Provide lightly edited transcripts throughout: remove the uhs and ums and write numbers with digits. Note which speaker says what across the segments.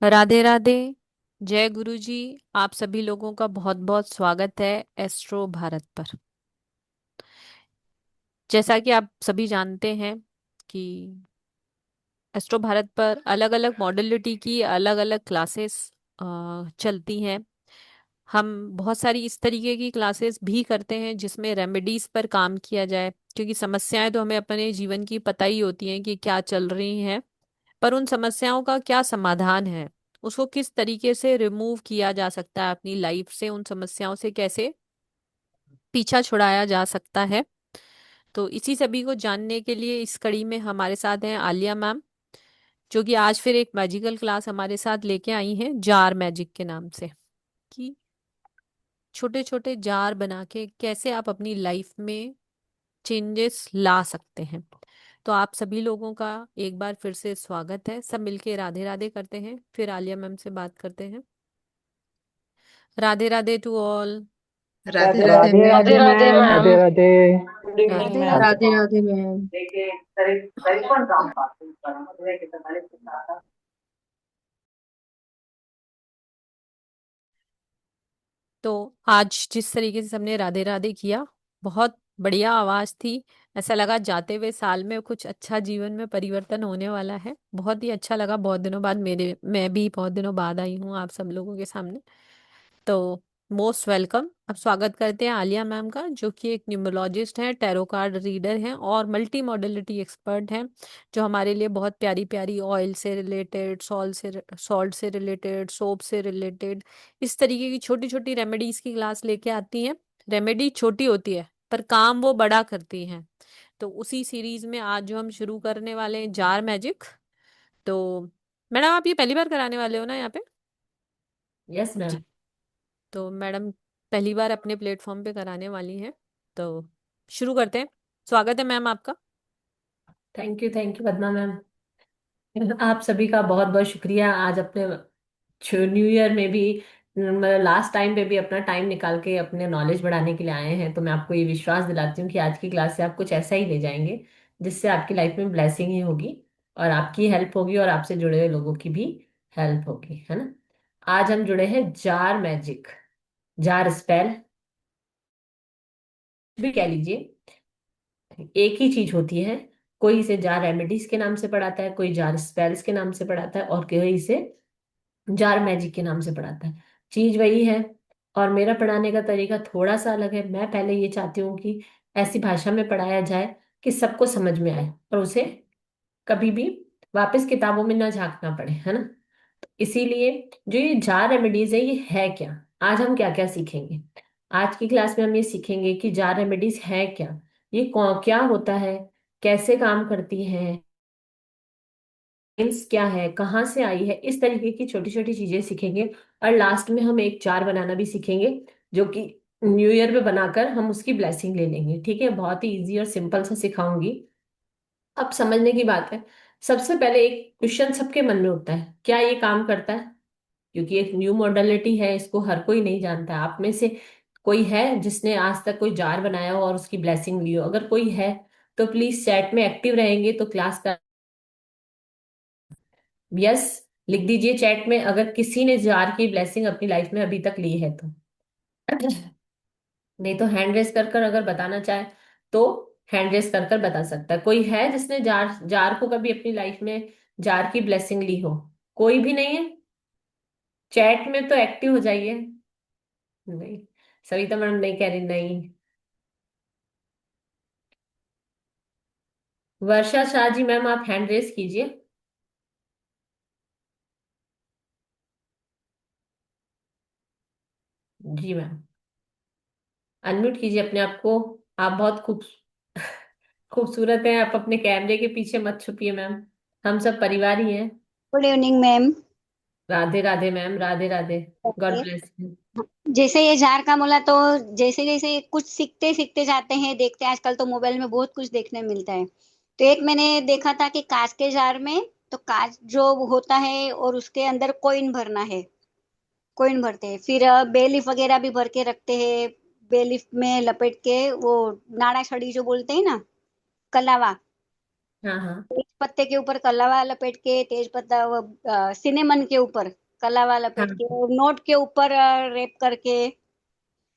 Speaker 1: राधे राधे। जय गुरु जी। आप सभी लोगों का बहुत बहुत स्वागत है एस्ट्रो भारत पर। जैसा कि आप सभी जानते हैं कि एस्ट्रो भारत पर अलग अलग मॉडलिटी की अलग अलग क्लासेस चलती हैं। हम बहुत सारी इस तरीके की क्लासेस भी करते हैं जिसमें रेमेडीज पर काम किया जाए, क्योंकि समस्याएं तो हमें अपने जीवन की पता ही होती हैं कि क्या चल रही हैं। पर उन समस्याओं का क्या समाधान है, उसको किस तरीके से रिमूव किया जा सकता है अपनी लाइफ से, उन समस्याओं से कैसे पीछा छुड़ाया जा सकता है। तो इसी सभी को जानने के लिए इस कड़ी में हमारे साथ हैं आलिया मैम, जो कि आज फिर एक मैजिकल क्लास हमारे साथ लेके आई हैं जार मैजिक के नाम से, कि छोटे छोटे जार बना के कैसे आप अपनी लाइफ में चेंजेस ला सकते हैं। तो आप सभी लोगों का एक बार फिर से स्वागत है। सब मिलके राधे राधे करते हैं, फिर आलिया मैम से बात करते हैं। Radhe Radhe to all.
Speaker 2: Radhe Radhe
Speaker 3: Radhe
Speaker 2: ma'am.
Speaker 3: Radhe
Speaker 4: Radhe Radhe
Speaker 3: ma'am.
Speaker 4: Ma'am.
Speaker 3: Radhe Radhe.
Speaker 4: Good evening
Speaker 1: Radhe
Speaker 4: ma'am.
Speaker 1: Radhe.
Speaker 2: Radhe Radhe ma'am.
Speaker 1: तो आज जिस तरीके से सबने राधे राधे किया, बहुत बढ़िया आवाज थी। ऐसा लगा जाते हुए साल में कुछ अच्छा जीवन में परिवर्तन होने वाला है। बहुत ही अच्छा लगा। बहुत दिनों बाद मैं भी बहुत दिनों बाद आई हूँ आप सब लोगों के सामने। तो मोस्ट वेलकम। अब स्वागत करते हैं आलिया मैम का, जो कि एक न्यूमरोलॉजिस्ट हैं, टैरो कार्ड रीडर हैं और मल्टी मॉडलिटी एक्सपर्ट हैं, जो हमारे लिए बहुत प्यारी प्यारी ऑयल से रिलेटेड, सॉल्ट से रिलेटेड, सोप से रिलेटेड इस तरीके की छोटी छोटी रेमेडीज की क्लास लेके आती हैं। रेमेडी छोटी होती है पर काम वो बड़ा करती हैं। तो उसी सीरीज में आज जो हम शुरू करने वाले हैं जार मैजिक। तो मैडम आप ये पहली बार कराने वाले हो ना यहाँ पे?
Speaker 4: Yes ma'am.
Speaker 1: तो मैडम पहली बार अपने प्लेटफॉर्म पे कराने वाली हैं। तो शुरू करते हैं। स्वागत है मैम आपका।
Speaker 4: Thank you Padma ma'am. आप सभी का बहुत बहुत शुक्रिया। आज अपने न्यू ईयर में भी, लास्ट टाइम पे भी अपना टाइम निकाल के अपने नॉलेज बढ़ाने के लिए आए हैं। तो मैं आपको ये विश्वास दिलाती हूँ कि आज की क्लास से आप कुछ ऐसा ही ले जाएंगे जिससे आपकी लाइफ में ब्लेसिंग ही होगी, और आपकी हेल्प होगी और आपसे जुड़े हुए लोगों की भी हेल्प होगी, है ना। आज हम जुड़े हैं जार मैजिक, जार स्पेल भी कह लीजिए। एक ही चीज होती है। कोई इसे जार रेमेडीज के नाम से पढ़ाता है, कोई जार स्पेल्स के नाम से पढ़ाता है, और कोई इसे जार मैजिक के नाम से पढ़ाता है। चीज वही है। और मेरा पढ़ाने का तरीका थोड़ा सा अलग है। मैं पहले ये चाहती हूँ कि ऐसी भाषा में पढ़ाया जाए कि सबको समझ में आए और उसे कभी भी वापस किताबों में ना झांकना पड़े, है ना। इसीलिए जो ये जार रेमेडीज है, ये है क्या, आज हम क्या क्या सीखेंगे। आज की क्लास में हम ये सीखेंगे कि जार रेमेडीज है क्या, ये क्या होता है, कैसे काम करती है, साइंस क्या है, कहाँ से आई है, इस तरीके की छोटी छोटी चीजें सीखेंगे। और लास्ट में हम एक जार बनाना भी सीखेंगे, जो कि न्यू ईयर में बनाकर हम उसकी ब्लेसिंग ले लेंगे। ठीक है, बहुत ही इजी और सिंपल सा सिखाऊंगी। अब समझने की बात है। सबसे पहले एक क्वेश्चन सबके मन में उठता है, क्या ये काम करता है। क्योंकि एक न्यू मॉडलिटी है, इसको हर कोई नहीं जानता। आप में से कोई है जिसने आज तक कोई जार बनाया हो और उसकी ब्लेसिंग ली हो? अगर कोई है तो प्लीज चैट में एक्टिव रहेंगे तो क्लास का यस लिख दीजिए चैट में, अगर किसी ने जार की ब्लेसिंग अपनी लाइफ में अभी तक ली है तो। नहीं तो हैंड रेस कर कर अगर बताना चाहे तो हैंड रेस कर कर बता सकता है। कोई है जिसने जार जार को कभी अपनी लाइफ में जार की ब्लेसिंग ली हो? कोई भी नहीं है? चैट में तो एक्टिव हो जाइए। नहीं, सविता मैडम नहीं कह रही नहीं। वर्षा शाह जी मैम, आप हैंड रेस कीजिए। जी मैम, अनम्यूट कीजिए अपने आप को। आप बहुत खूबसूरत हैं। आप अपने कैमरे के पीछे मत छुपिए मैम, हम सब परिवार ही हैं।
Speaker 2: Good evening ma'am.
Speaker 4: Radhe Radhe ma'am, Radhe Radhe. God
Speaker 2: okay.
Speaker 4: Bless you.
Speaker 2: जैसे ये झारखंड बोला तो जैसे जैसे कुछ सीखते सीखते जाते हैं, देखते हैं आजकल तो मोबाइल में बहुत कुछ देखने मिलता है। तो एक मैंने देखा था कि कांच के जार में, तो कांच जो होता है और उसके अंदर कॉइन भरना है। कॉइन भरते हैं, फिर बे लीफ वगैरह भी भर के रखते हैं। बे लीफ में लपेट के वो नाड़ा छड़ी जो बोलते हैं ना, कलावा,
Speaker 4: हाँ हाँ।
Speaker 2: तेज पत्ते के ऊपर कलावा लपेट के, तेज पत्ता वो सिनेमन के ऊपर कलावा लपेट के,
Speaker 4: हाँ
Speaker 2: और नोट के ऊपर रेप करके,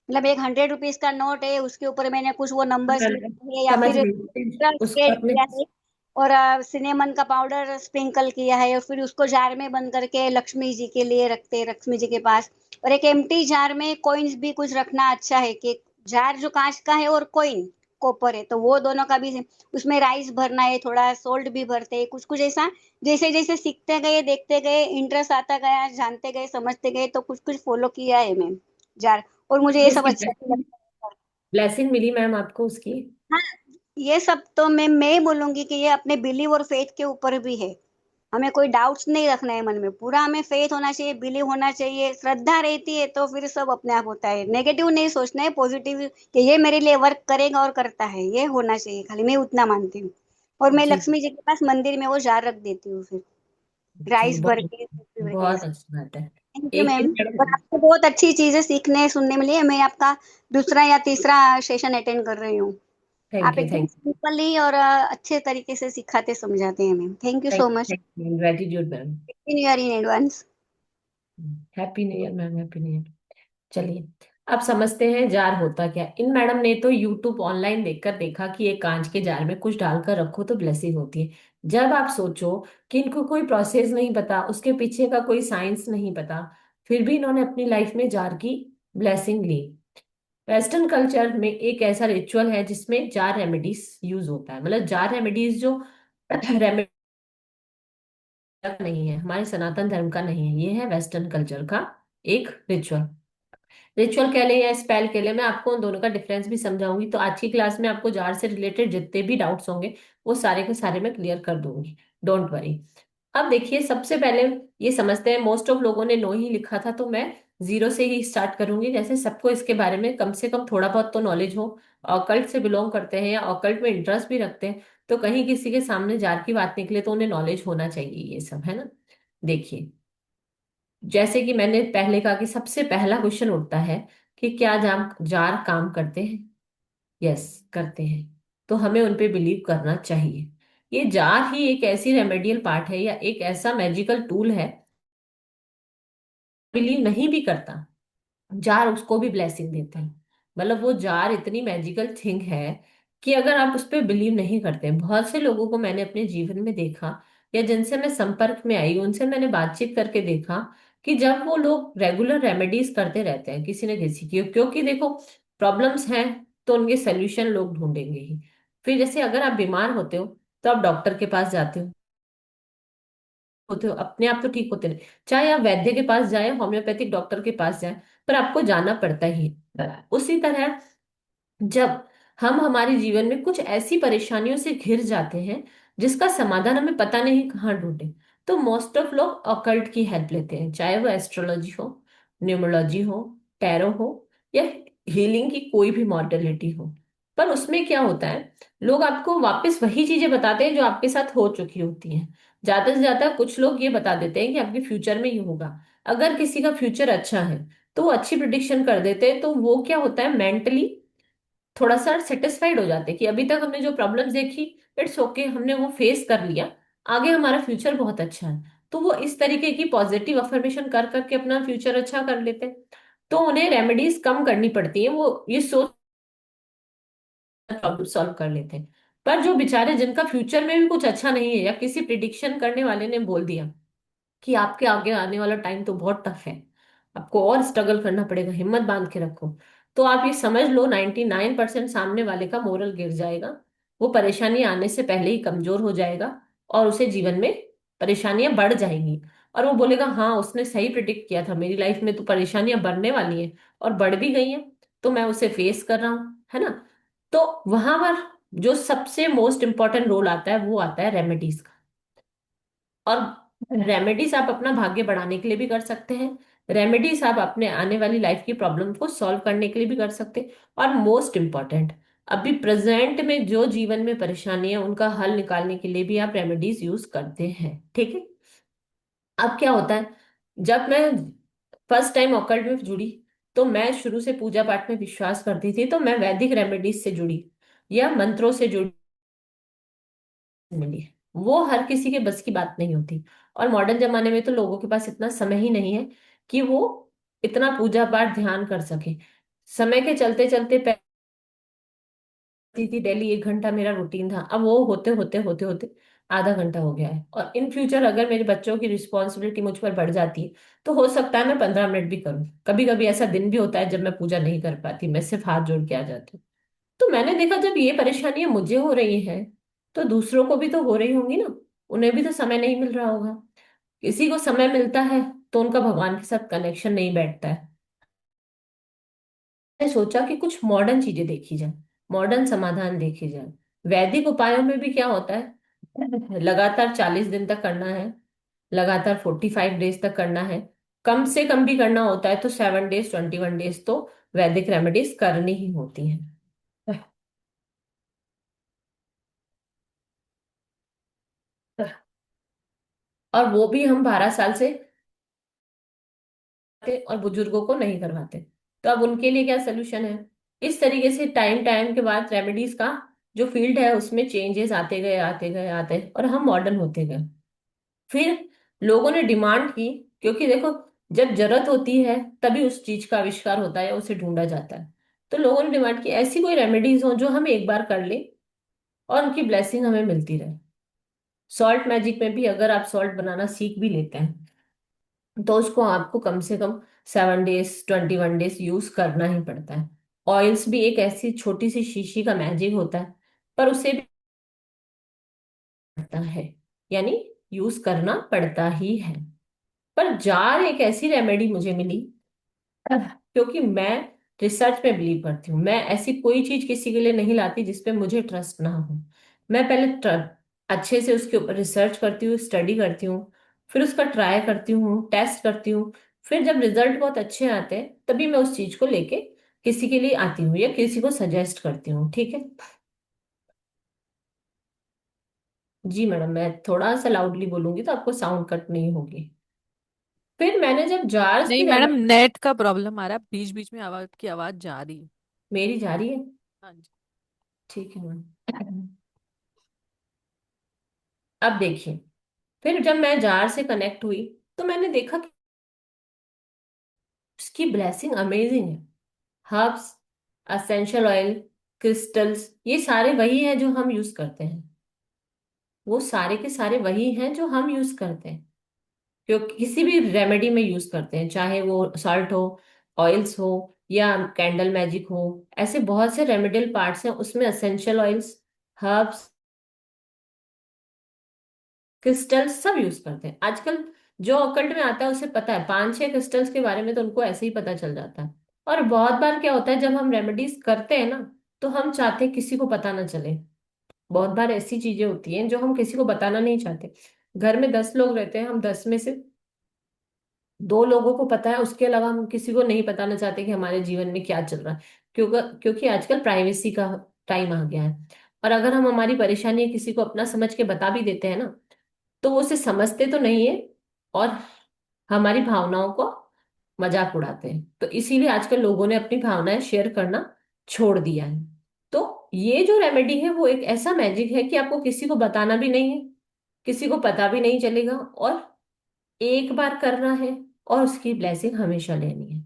Speaker 2: मतलब एक 100 रुपीज का नोट है, उसके ऊपर मैंने कुछ वो नंबर्स
Speaker 4: मैं
Speaker 2: लिखे हैं या
Speaker 4: समझ
Speaker 2: फिर
Speaker 4: गई उसको
Speaker 2: स्प्रेड
Speaker 4: अपने।
Speaker 2: किया है, और सिनेमन का पाउडर स्प्रिंकल किया है, और फिर उसको जार में बंद करके लक्ष्मी जी के लिए रखते हैं, लक्ष्मी जी के पास। और एक एम्प्टी जार में कॉइन्स भी कुछ रखना अच्छा है, कि जार जो कांच का है और कॉइन कॉपर है, तो वो दोनों का भी उसमें राइस भरना है, थोड़ा सोल्ट भी भरते हैं, कुछ कुछ ऐसा। जैसे जैसे सीखते गए, देखते गए, इंटरेस्ट आता गया, जानते गए, समझते गए, तो कुछ कुछ फॉलो किया है मैम जार। और मुझे ये सब
Speaker 4: उसकी
Speaker 2: अच्छा भी लगता है।
Speaker 4: ब्लेसिंग मिली मैम आपको उसकी?
Speaker 2: हाँ, ये सब तो मैं बोलूंगी कि ये अपने बिलीव और फेथ के ऊपर भी है। हमें कोई डाउट्स नहीं रखना है मन में, पूरा हमें फेथ होना चाहिए, बिलीव होना चाहिए, श्रद्धा रहती है तो फिर सब अपने आप होता है। नेगेटिव नहीं सोचना है, पॉजिटिव, कि ये मेरे लिए वर्क करेगा और करता है, ये होना चाहिए खाली, मैं उतना मानती हूँ। और मैं
Speaker 4: जी
Speaker 2: लक्ष्मी जी के पास मंदिर में वो जार रख देती हूँ फिर,
Speaker 4: जी,
Speaker 2: राइस भर
Speaker 4: बहुत
Speaker 2: के, सब्जी भर के
Speaker 4: बहुत
Speaker 2: ऐसे।
Speaker 4: अच्छी बात है।
Speaker 2: थैंक यू
Speaker 4: एक
Speaker 2: मैम।
Speaker 4: दिन
Speaker 2: और
Speaker 4: मैडम।
Speaker 2: आपको बहुत अच्छी चीजें सीखने सुनने मिली है, मैं आपका दूसरा या तीसरा सेशन अटेंड कर रही हूँ। आप
Speaker 4: थैंक यू
Speaker 2: एकदम
Speaker 4: थैंक
Speaker 2: सिंपली और अच्छे तरीके से सिखाते समझाते हैं ma'am, thank you
Speaker 4: thank
Speaker 2: so much.
Speaker 4: Thank you, gratitude ma'am.
Speaker 2: In year in advance.
Speaker 4: Happy new year ma'am, happy new year. चलिए, अब समझते हैं जार होता क्या। इन मैडम ने तो यूट्यूब ऑनलाइन देखकर देखा कि एक कांच के जार में कुछ डालकर रखो तो ब्लेसिंग होती है। जब आप सोचो कि इनको कोई प्रोसेस नहीं पता, उसके पीछे का कोई साइंस नहीं पता, फिर भी इन्होंने अपनी लाइफ में जार की ब्लेसिंग ली। वेस्टर्न कल्चर में एक ऐसा रिचुअल है जिसमें जार रेमेडीज यूज होता है, मतलब जार रेमेडीज जो रेमेडी नहीं है, हमारे सनातन धर्म का नहीं है, ये है वेस्टर्न कल्चर का एक रिचुअल। रिचुअल कह लें या स्पेल कह लें, मैं आपको उन दोनों का डिफरेंस भी समझाऊंगी। तो आज की क्लास में आपको जार से रिलेटेड जितने भी डाउट्स होंगे वो सारे के सारे मैं क्लियर कर दूंगी, डोंट वरी। अब देखिए, सबसे पहले ये समझते हैं, मोस्ट ऑफ लोगों ने नो ही लिखा था, तो मैं जीरो से ही स्टार्ट करूंगी, जैसे सबको इसके बारे में कम से कम थोड़ा बहुत तो नॉलेज हो। ऑकल्ट से बिलोंग करते हैं या ऑकल्ट में इंटरेस्ट भी रखते हैं, तो कहीं किसी के सामने जार की बात निकले तो उन्हें नॉलेज होना चाहिए, ये सब है ना। देखिए, जैसे कि मैंने पहले कहा कि सबसे पहला क्वेश्चन उठता है कि क्या जार जार काम करते हैं? यस, करते हैं। तो हमें उन पे बिलीव करना चाहिए। ये जार ही एक ऐसी रेमेडियल पार्ट है या एक ऐसा मैजिकल टूल है, बिलीव नहीं भी करता, जार उसको भी ब्लेसिंग देते हैं। मतलब वो जार इतनी मैजिकल थिंग है कि अगर आप उस पर बिलीव नहीं करते, बहुत से लोगों को मैंने अपने जीवन में देखा या जिनसे मैं संपर्क में आई, उनसे मैंने बातचीत करके देखा कि जब वो लोग रेगुलर रेमेडीज करते रहते हैं किसी न किसी की, क्योंकि देखो, प्रॉब्लम्स हैं तो उनके सोल्यूशन लोग ढूंढेंगे ही। फिर जैसे अगर आप बीमार होते हो तो आप डॉक्टर के पास जाते होते हो, अपने आप तो ठीक होते नहीं, चाहे आप वैद्य के पास जाए, होम्योपैथिक डॉक्टर के पास जाए, पर आपको जाना पड़ता ही है। उसी तरह जब हम हमारे जीवन में कुछ ऐसी परेशानियों से घिर जाते हैं जिसका समाधान हमें पता नहीं कहाँ ढूंढे, तो मोस्ट ऑफ लोग ऑकल्ट की हेल्प लेते हैं, चाहे वो एस्ट्रोलॉजी हो, न्यूमरोलॉजी हो, टैरो हो, या हीलिंग की कोई भी मॉडलिटी हो। पर उसमें क्या होता है, लोग आपको वापस वही चीजें बताते हैं जो आपके साथ हो चुकी होती हैं। ज्यादा से ज्यादा कुछ लोग ये बता देते हैं कि आपके फ्यूचर में ये होगा। अगर किसी का फ्यूचर अच्छा है तो वो अच्छी प्रिडिक्शन कर देते हैं, तो वो क्या होता है, मेंटली थोड़ा सा सेटिस्फाइड हो जाते हैं कि अभी तक हमने जो प्रॉब्लम्स देखी, इट्स ओके, हमने वो फेस कर लिया, आगे हमारा फ्यूचर बहुत अच्छा है। तो वो इस तरीके की पॉजिटिव अफर्मेशन कर करके अपना फ्यूचर अच्छा कर लेते हैं। तो उन्हें रेमेडीज कम करनी पड़ती है, वो ये सोच प्रॉब्लम सॉल्व कर लेते हैं। पर जो बेचारे जिनका फ्यूचर में भी कुछ अच्छा नहीं है, या किसी प्रिडिक्शन करने वाले ने बोल दिया कि आपके आगे आने वाला टाइम तो बहुत टफ है, आपको और स्ट्रगल करना पड़ेगा, हिम्मत बांध के रखो, तो आप ये समझ लो 99% सामने वाले का मोरल गिर जाएगा। वो परेशानी आने से पहले ही कमजोर हो जाएगा और उसे जीवन में परेशानियां बढ़ जाएंगी। और वो बोलेगा हाँ, उसने सही प्रिडिक्ट किया था, मेरी लाइफ में तो परेशानियां बढ़ने वाली हैं और बढ़ भी गई हैं, तो मैं उसे फेस कर रहा हूं, है ना। तो वहां पर जो सबसे मोस्ट इंपॉर्टेंट रोल आता है वो आता है रेमेडीज। और रेमेडीज आप अपना भाग्य बढ़ाने के लिए भी कर सकते हैं, रेमेडीज आप अपने आने वाली लाइफ की प्रॉब्लम को सॉल्व करने के लिए भी कर सकते हैं, और मोस्ट इम्पॉर्टेंट, अभी प्रेजेंट में जो जीवन में परेशानी है उनका हल निकालने के लिए भी आप रेमेडीज यूज करते हैं, ठीक है। अब क्या होता है, जब मैं फर्स्ट टाइम ऑकल्ट में जुड़ी, तो मैं शुरू से पूजा पाठ में विश्वास करती थी, तो मैं वैदिक रेमेडीज से जुड़ी या मंत्रों से जुड़ी, मिली है, वो हर किसी के बस की बात नहीं होती। और मॉडर्न जमाने में तो लोगों के पास इतना समय ही नहीं है कि वो इतना पूजा पाठ ध्यान कर सके। समय के चलते चलते थी डेली 1 घंटा मेरा रूटीन था, अब वो होते होते आधा घंटा हो गया है। और इन फ्यूचर अगर मेरे बच्चों की रिस्पॉन्सिबिलिटी मुझ पर बढ़ जाती है तो हो सकता है मैं 15 मिनट भी करूं। कभी कभी ऐसा दिन भी होता है जब मैं पूजा नहीं कर पाती, मैं सिर्फ हाथ जोड़ के आ जाती हूँ। तो मैंने देखा जब ये परेशानियां मुझे हो रही हैं तो दूसरों को भी तो हो रही होंगी ना, उन्हें भी तो समय नहीं मिल रहा होगा। किसी को समय मिलता है तो उनका भगवान के साथ कनेक्शन नहीं बैठता है। मैंने सोचा कि कुछ मॉडर्न चीजें देखी जाए, मॉडर्न समाधान देखे जाए। वैदिक उपायों में भी क्या होता है, लगातार 40 दिन तक करना है, लगातार 45 डेज तक करना है, कम से कम भी करना होता है तो 7 डेज 21 डेज तो वैदिक रेमेडीज करनी ही होती हैं। और वो भी हम 12 साल से और बुजुर्गों को नहीं करवाते। तो अब उनके लिए क्या सोल्यूशन है? इस तरीके से टाइम टाइम के बाद रेमेडीज का जो फील्ड है उसमें चेंजेस आते गए आते गए आते, और हम मॉडर्न होते गए। फिर लोगों ने डिमांड की, क्योंकि देखो जब जरूरत होती है तभी उस चीज का आविष्कार होता है या उसे ढूंढा जाता है। तो लोगों ने डिमांड की ऐसी कोई रेमेडीज हो जो हम एक बार कर ले और उनकी ब्लेसिंग हमें मिलती रहे। सॉल्ट मैजिक में भी अगर आप सॉल्ट बनाना सीख भी लेते हैं तो उसको आपको कम से कम 7 डेज 21 डेज यूज करना ही पड़ता है। ऑयल्स भी एक ऐसी छोटी सी शीशी का मैजिक होता है, पर उसे भी पड़ता है, यानी यूज करना पड़ता ही है। पर जार एक ऐसी रेमेडी मुझे मिली, क्योंकि मैं रिसर्च में बिलीव करती हूँ। मैं ऐसी कोई चीज किसी के लिए नहीं लाती जिसपे मुझे ट्रस्ट ना हो। मैं पहले अच्छे से उसके ऊपर रिसर्च करती हूँ, स्टडी करती हूँ, फिर उसका ट्राई करती हूँ, टेस्ट करती हूँ। फिर जब रिजल्ट बहुत अच्छे आते हैं तभी मैं उस चीज को लेके किसी के लिए आती हूँ या किसी को सजेस्ट करती हूँ। ठीक है? जी मैडम, मैं थोड़ा सा लाउडली बोलूंगी तो आपको साउंड कट नहीं होगी। फिर मैंने जब जार्स
Speaker 1: नहीं
Speaker 4: की
Speaker 1: मैडम, नेट का प्रॉब्लम आ रहा है, बीच बीच में आवाज की आवाज जा रही है।
Speaker 4: मेरी जा रही है?
Speaker 1: हाँ जी।
Speaker 4: ठीक है मैम। अब देखिए, फिर जब मैं जार से कनेक्ट हुई तो मैंने देखा कि उसकी ब्लेसिंग अमेजिंग है। हर्ब्स, असेंशियल ऑयल, क्रिस्टल्स, ये सारे वही हैं जो हम यूज करते हैं। वो सारे के सारे वही हैं जो हम यूज करते हैं, क्योंकि किसी भी रेमेडी में यूज करते हैं, चाहे वो सॉल्ट हो, ऑयल्स हो, या कैंडल मैजिक हो। ऐसे बहुत से रेमेडियल पार्ट्स हैं उसमें, असेंशियल ऑयल्स, हर्ब्स, क्रिस्टल सब यूज करते हैं आजकल। जो ऑकल्ट में आता है उसे पता है 5-6 क्रिस्टल्स के बारे में, तो उनको ऐसे ही पता चल जाता है। और बहुत बार क्या होता है जब हम रेमेडीज करते हैं ना, तो हम चाहते हैं किसी को पता ना चले। बहुत बार ऐसी चीजें होती हैं जो हम किसी को बताना नहीं चाहते। घर में 10 लोग रहते हैं, हम 10 में से 2 लोगों को पता है, उसके अलावा हम किसी को नहीं बताना चाहते कि हमारे जीवन में क्या चल रहा है। क्योंकि क्योंकि आजकल प्राइवेसी का टाइम आ गया है। और अगर हम हमारी परेशानी किसी को अपना समझ के बता भी देते हैं ना, तो वो उसे समझते तो नहीं है, और हमारी भावनाओं को मजाक उड़ाते हैं। तो इसीलिए आजकल लोगों ने अपनी भावनाएं शेयर करना छोड़ दिया है। तो ये जो रेमेडी है वो एक ऐसा मैजिक है कि आपको किसी को बताना भी नहीं है, किसी को पता भी नहीं चलेगा, और एक बार करना है और उसकी ब्लेसिंग हमेशा लेनी है।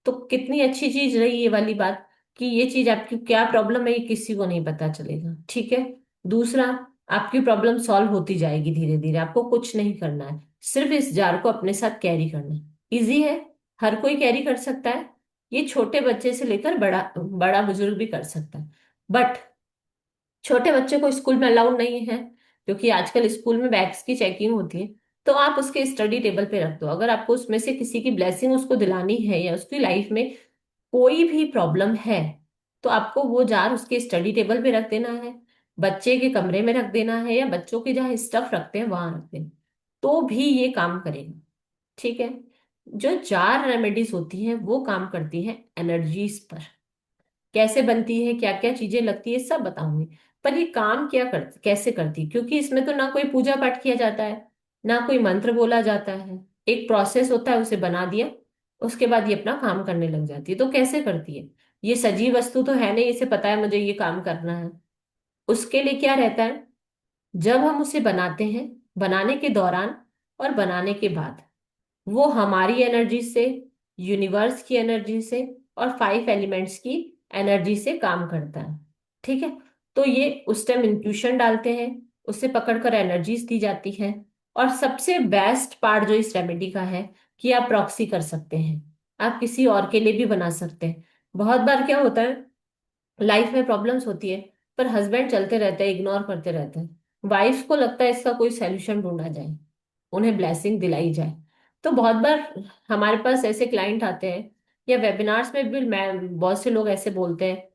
Speaker 4: तो कितनी अच्छी चीज रही ये वाली बात, कि ये चीज आपकी क्या प्रॉब्लम है ये किसी को नहीं पता चलेगा। ठीक है? दूसरा, आपकी प्रॉब्लम सॉल्व होती जाएगी धीरे धीरे, आपको कुछ नहीं करना है, सिर्फ इस जार को अपने साथ कैरी करना है। इजी है, हर कोई कैरी कर सकता है। ये छोटे बच्चे से लेकर बड़ा बड़ा बुजुर्ग भी कर सकता है। बट छोटे बच्चे को स्कूल में अलाउड नहीं है, क्योंकि आजकल स्कूल में बैग्स की चेकिंग होती है। तो आप उसके स्टडी टेबल पे रख दो। अगर आपको उसमें से किसी की ब्लेसिंग उसको दिलानी है या उसकी लाइफ में कोई भी प्रॉब्लम है, तो आपको वो जार उसके स्टडी टेबल पे रख देना है, बच्चे के कमरे में रख देना है, या बच्चों के जहाँ स्टफ रखते हैं वहां रख देना, तो भी ये काम करेगा। ठीक है? जो जार रेमेडीज होती हैं वो काम करती हैं एनर्जीज पर। कैसे बनती है, क्या क्या चीजें लगती है, सब बताऊंगी। पर ये काम क्या कैसे करती, क्योंकि इसमें तो ना कोई पूजा पाठ किया जाता है, ना कोई मंत्र बोला जाता है। एक प्रोसेस होता है, उसे बना दिया, उसके बाद ये अपना काम करने लग जाती है। तो कैसे करती है? ये सजीव वस्तु तो है नहीं, इसे पता है मुझे ये काम करना है। उसके लिए क्या रहता है, जब हम उसे बनाते हैं, बनाने के दौरान और बनाने के बाद, वो हमारी एनर्जी से, यूनिवर्स की एनर्जी से और 5 एलिमेंट्स की एनर्जी से काम करता है। ठीक है। तो ये उस टाइम इंट्यूशन डालते हैं, उससे पकड़कर एनर्जीज दी जाती है। और सबसे बेस्ट पार्ट जो इस रेमेडी का है कि आप प्रॉक्सी कर सकते हैं, आप किसी और के लिए भी बना सकते हैं। बहुत बार क्या होता है, लाइफ में प्रॉब्लम्स होती है, पर हस्बैंड चलते रहते हैं, इग्नोर करते रहते हैं। वाइफ को लगता है इसका कोई सॉल्यूशन ढूंढा जाए, उन्हें ब्लेसिंग दिलाई जाए। तो बहुत बार हमारे पास ऐसे क्लाइंट आते हैं, या वेबिनार्स में भी मैं बहुत से लोग ऐसे बोलते हैं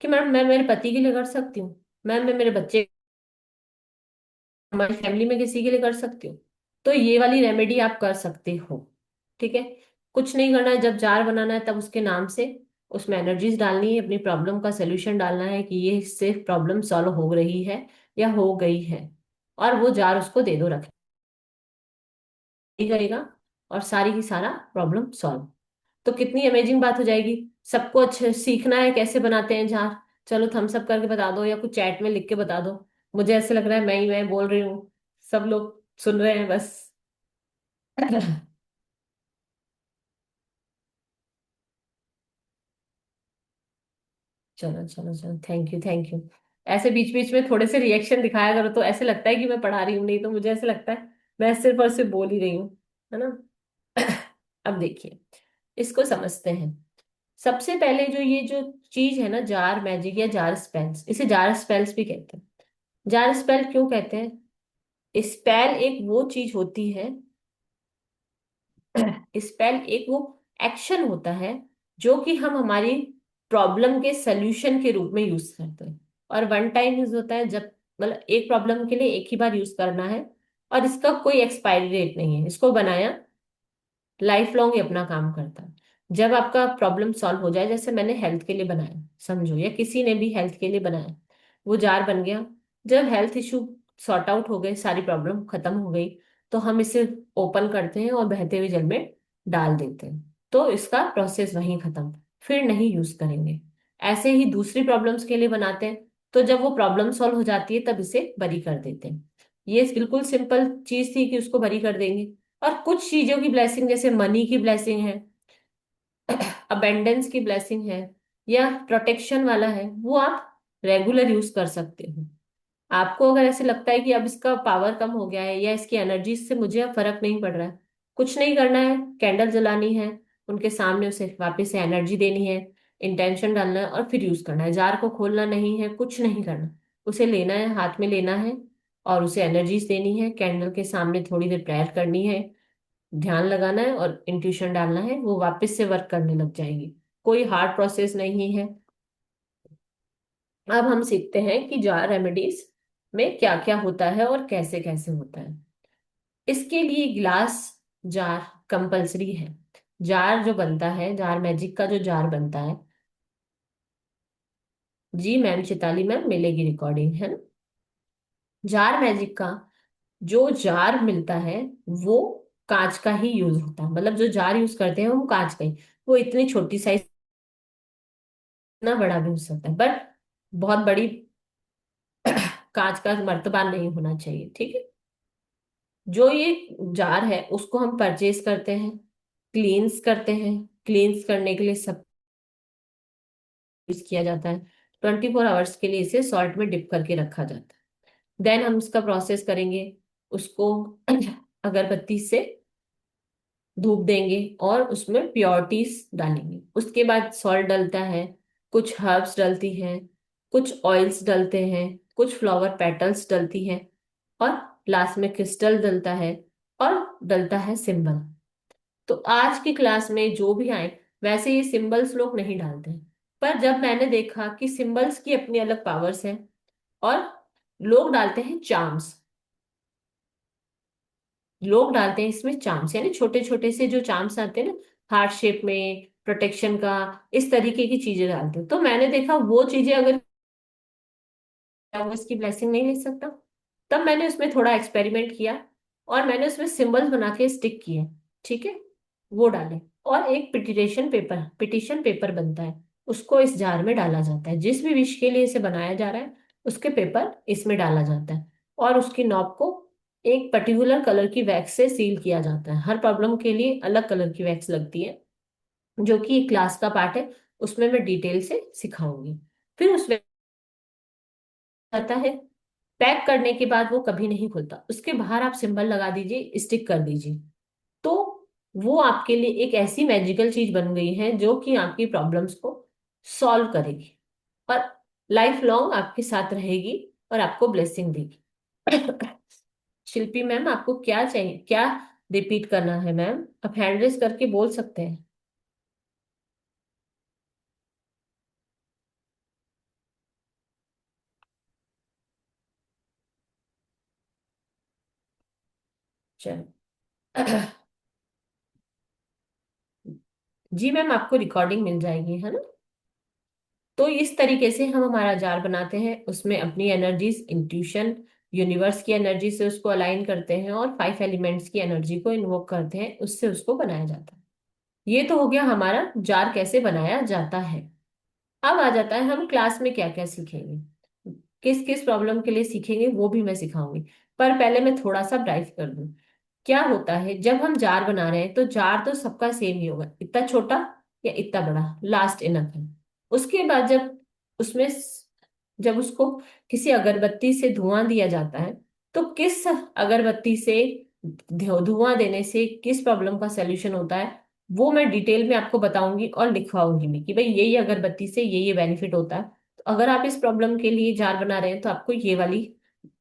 Speaker 4: कि मैम मैं मेरे पति के लिए कर सकती हूँ, मैम मैं मेरे बच्चे, हमारी फैमिली में किसी के लिए कर सकती हूँ। तो ये वाली रेमेडी आप कर सकते हो। ठीक है। कुछ नहीं करना है, जब जार बनाना है तब उसके नाम से उसमें एनर्जीज डालनी है, अपनी प्रॉब्लम का सोल्यूशन डालना है कि ये इससे प्रॉब्लम सॉल्व हो रही है या हो गई है, और वो जार उसको दे दो, रखे करेगा, और सारी की सारा प्रॉब्लम सॉल्व। तो कितनी अमेजिंग बात हो जाएगी। सबको अच्छे सीखना है कैसे बनाते हैं जार, चलो थम्स अप करके बता दो या कुछ चैट में लिख के बता दो। मुझे ऐसे लग रहा है मैं बोल रही हूँ, सब लोग सुन रहे हैं बस। चलो चलो चलो, थैंक यू थैंक यू। ऐसे बीच बीच में थोड़े से रिएक्शन दिखाया करो, तो ऐसे लगता है कि मैं पढ़ा रही हूँ, नहीं तो मुझे ऐसे लगता है मैं सिर्फ और सिर्फ बोल ही रही हूँ, है ना। अब देखिए, इसको समझते हैं। सबसे पहले जो ये जो चीज है ना, जार मैजिक या जार स्पेल्स, इसे जार स्पेल्स भी कहते हैं। जार स्पेल क्यों कहते हैं? स्पेल एक वो चीज होती है, स्पेल एक वो एक्शन होता है जो कि हम हमारी प्रॉब्लम के सल्यूशन के रूप में यूज करते हैं। और वन टाइम यूज होता है, जब मतलब एक प्रॉब्लम के लिए एक ही बार यूज करना है, और इसका कोई एक्सपायरी डेट नहीं है। इसको बनाया लाइफ लॉन्ग ही अपना काम करता है। जब आपका प्रॉब्लम सॉल्व हो जाए, जैसे मैंने हेल्थ के लिए बनाया समझो, या किसी ने भी हेल्थ के लिए बनाया, वो जार बन गया। जब हेल्थ इशू सॉर्ट आउट हो गए, सारी प्रॉब्लम खत्म हो गई, तो हम इसे ओपन करते हैं और बहते हुए जल में डाल देते हैं। तो इसका प्रोसेस वहीं खत्म, फिर नहीं यूज करेंगे। ऐसे ही दूसरी प्रॉब्लम्स के लिए बनाते हैं, तो जब वो प्रॉब्लम सॉल्व हो जाती है तब इसे बरी कर देते हैं। ये बिल्कुल सिंपल चीज थी कि उसको बरी कर देंगे। और कुछ चीजों की ब्लेसिंग, जैसे मनी की ब्लेसिंग है, अबेंडेंस की ब्लेसिंग है, या प्रोटेक्शन वाला है, वो आप रेगुलर यूज कर सकते हो। आपको अगर ऐसे लगता है कि अब इसका पावर कम हो गया है या इसकी एनर्जी से मुझे अब फर्क नहीं पड़ रहा है, कुछ नहीं करना है, कैंडल जलानी है, उनके सामने उसे वापस से एनर्जी देनी है, इंटेंशन डालना है, और फिर यूज करना है। जार को खोलना नहीं है, कुछ नहीं करना, उसे लेना है, हाथ में लेना है, और उसे एनर्जीज देनी है, कैंडल के सामने थोड़ी देर प्रेयर करनी है, ध्यान लगाना है और इंट्यूशन डालना है, वो वापस से वर्क करने लग जाएगी। कोई हार्ड प्रोसेस नहीं है। अब हम सीखते हैं कि जार रेमेडीज में क्या क्या होता है और कैसे कैसे होता है। इसके लिए ग्लास जार कंपलसरी है। जार जो बनता है, जार मैजिक का जो जार बनता है, जी मैम, चिताली मैम, मिलेगी रिकॉर्डिंग, है ना। जार मैजिक का जो जार मिलता है, वो कांच का ही यूज होता है। मतलब जो जार यूज करते हैं वो कांच का ही, वो इतनी छोटी साइज, इतना बड़ा भी हो सकता है, बट बहुत बड़ी कांच का मर्तबा नहीं होना चाहिए। ठीक है। जो ये जार है उसको हम परचेज करते हैं, क्लींस करते हैं। क्लींस करने के लिए सब यूज किया जाता है। 24 आवर्स के लिए इसे सॉल्ट में डिप करके रखा जाता है। देन हम इसका प्रोसेस करेंगे, उसको अगरबत्ती से धूप देंगे और उसमें प्योरिटीज डालेंगे। उसके बाद सॉल्ट डलता है, कुछ हर्ब्स डलती हैं, कुछ ऑयल्स डलते हैं, कुछ फ्लावर पेटल्स डलती हैं, और लास्ट में क्रिस्टल डलता है, और डलता है सिंबल। तो आज की क्लास में जो भी आए, वैसे ये सिंबल्स लोग नहीं डालते हैं, पर जब मैंने देखा कि सिंबल्स की अपनी अलग पावर्स हैं, और लोग डालते हैं चार्म्स, लोग डालते हैं इसमें चार्म्स, यानी छोटे छोटे से जो चार्म्स आते हैं ना, हार्ट शेप में, प्रोटेक्शन का, इस तरीके की चीजें डालते हैं। तो मैंने देखा वो चीजें अगर वो इसकी ब्लेसिंग नहीं ले सकता, तब मैंने उसमें थोड़ा एक्सपेरिमेंट किया, और मैंने उसमें सिंबल्स बना के स्टिक किए। ठीक है। वो डाले, और एक पिटिशन पेपर बनता है, उसको इस जार में डाला जाता है। जिस भी विश के लिए इसे बनाया जा रहा है, उसके पेपर इसमें डाला जाता है। और उसकी नॉब को एक पर्टिकुलर कलर की वैक्स से सील किया जाता है। हर प्रॉब्लम के लिए अलग कलर की वैक्स लगती है, जो कि एक क्लास का पार्ट है, उसमें मैं डिटेल से सिखाऊंगी। फिर उस आता है, पैक करने के बाद वो कभी नहीं खुलता, उसके बाहर आप सिंबल लगा दीजिए, स्टिक कर दीजिए, तो वो आपके लिए एक ऐसी मैजिकल चीज बन गई है जो कि आपकी प्रॉब्लम्स को सॉल्व करेगी और लाइफ लॉन्ग आपके साथ रहेगी और आपको ब्लेसिंग देगी। शिल्पी मैम, आपको क्या चाहिए, क्या रिपीट करना है मैम? आप हैंड रेस करके बोल सकते हैं। चलो। जी मैम, आपको रिकॉर्डिंग मिल जाएगी, है ना? तो इस तरीके से हम हमारा जार बनाते हैं, उसमें अपनी एनर्जीज, इंट्यूशन, यूनिवर्स की एनर्जी से उसको अलाइन करते हैं और 5 एलिमेंट्स की एनर्जी को इन्वोक करते हैं, उससे उसको बनाया जाता है। ये तो हो गया हमारा जार कैसे बनाया जाता है। अब आ जाता है हम क्लास में क्या क्या सीखेंगे, किस किस प्रॉब्लम के लिए सीखेंगे वो भी मैं सिखाऊंगी। पर पहले मैं थोड़ा सा ब्राइट कर दूं। क्या होता है जब हम जार बना रहे हैं, तो जार तो सबका सेम ही होगा, इतना छोटा या इतना बड़ा, लास्ट इनफ है। उसके बाद उसमें जब उसको किसी अगरबत्ती से धुआं दिया जाता है, तो किस अगरबत्ती से धुआं देने से किस प्रॉब्लम का सलूशन होता है, वो मैं डिटेल में आपको बताऊंगी और लिखवाऊंगी भी कि भाई ये अगरबत्ती से ये बेनिफिट होता है। तो अगर आप इस प्रॉब्लम के लिए जार बना रहे हैं तो आपको ये वाली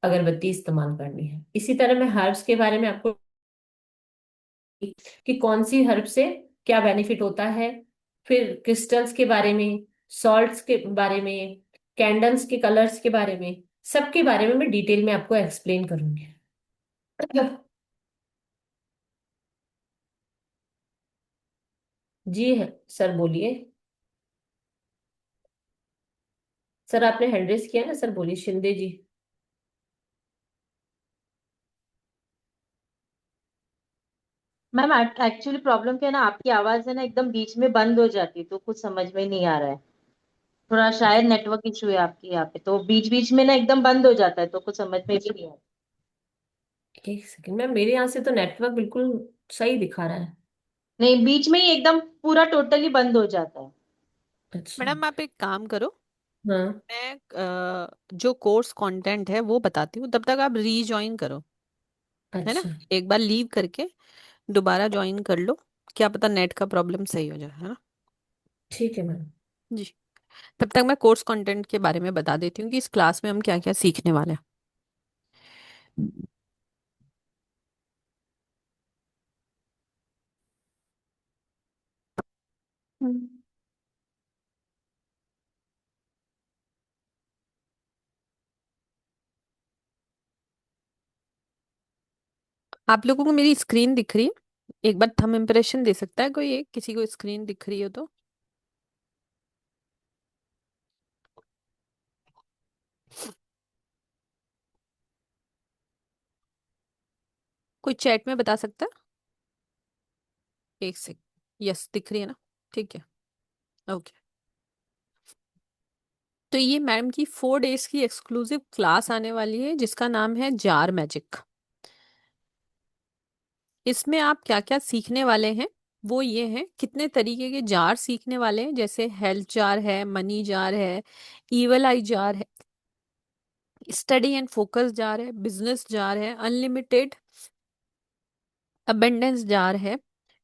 Speaker 4: अगरबत्ती इस्तेमाल करनी है। इसी तरह मैं हर्ब्स के बारे में आपको कि कौन सी हर्ब से क्या बेनिफिट होता है, फिर क्रिस्टल्स के बारे में, सॉल्ट्स के बारे में, कैंडल्स के कलर्स के बारे में, सबके बारे में मैं डिटेल में आपको एक्सप्लेन करूंगी। जी है सर, बोलिए। सर आपने हैंड रेस किया ना, सर बोलिए, शिंदे जी।
Speaker 3: मैम एक्चुअली प्रॉब्लम क्या है ना, आपकी आवाज है ना एकदम बीच में बंद हो जाती है, तो कुछ समझ में नहीं आ रहा है। थोड़ा शायद नेटवर्क इशू है आपके यहाँ पे, तो बीच बीच में ना एकदम बंद हो जाता है, तो कुछ समझ में भी नहीं आ रहा।
Speaker 4: एक सेकंड मैम, मेरे यहाँ से तो नेटवर्क बिल्कुल सही दिखा रहा है।
Speaker 3: नहीं, बीच में ही एकदम पूरा टोटली बंद हो जाता है।
Speaker 4: अच्छा।
Speaker 1: मैडम आप एक काम करो,
Speaker 4: हाँ।
Speaker 1: मैं जो कोर्स कंटेंट है वो बताती हूँ, तब तक आप रीजॉइन करो, है ना?
Speaker 4: अच्छा।
Speaker 1: एक बार लीव करके दोबारा ज्वाइन कर लो, क्या पता नेट का प्रॉब्लम सही हो जाए, है ना?
Speaker 4: ठीक है मैम।
Speaker 1: जी। तब तक मैं कोर्स कंटेंट के बारे में बता देती हूँ कि इस क्लास में हम क्या क्या सीखने वाले हैं। हम्म। आप लोगों को मेरी स्क्रीन दिख रही है? एक बार थंब इम्प्रेशन दे सकता है कोई, एक किसी को स्क्रीन दिख रही हो तो? कोई चैट में बता सकता है? एक सेक, यस दिख रही है ना? ठीक है, ओके। तो ये मैम की 4 डेज की एक्सक्लूसिव क्लास आने वाली है जिसका नाम है जार मैजिक। इसमें आप क्या क्या सीखने वाले हैं वो ये है, कितने तरीके के जार सीखने वाले हैं, जैसे हेल्थ जार है, मनी जार है, ईवल आई जार है, स्टडी एंड फोकस जार है, बिजनेस जार है, अनलिमिटेड अबेंडेंस जार है,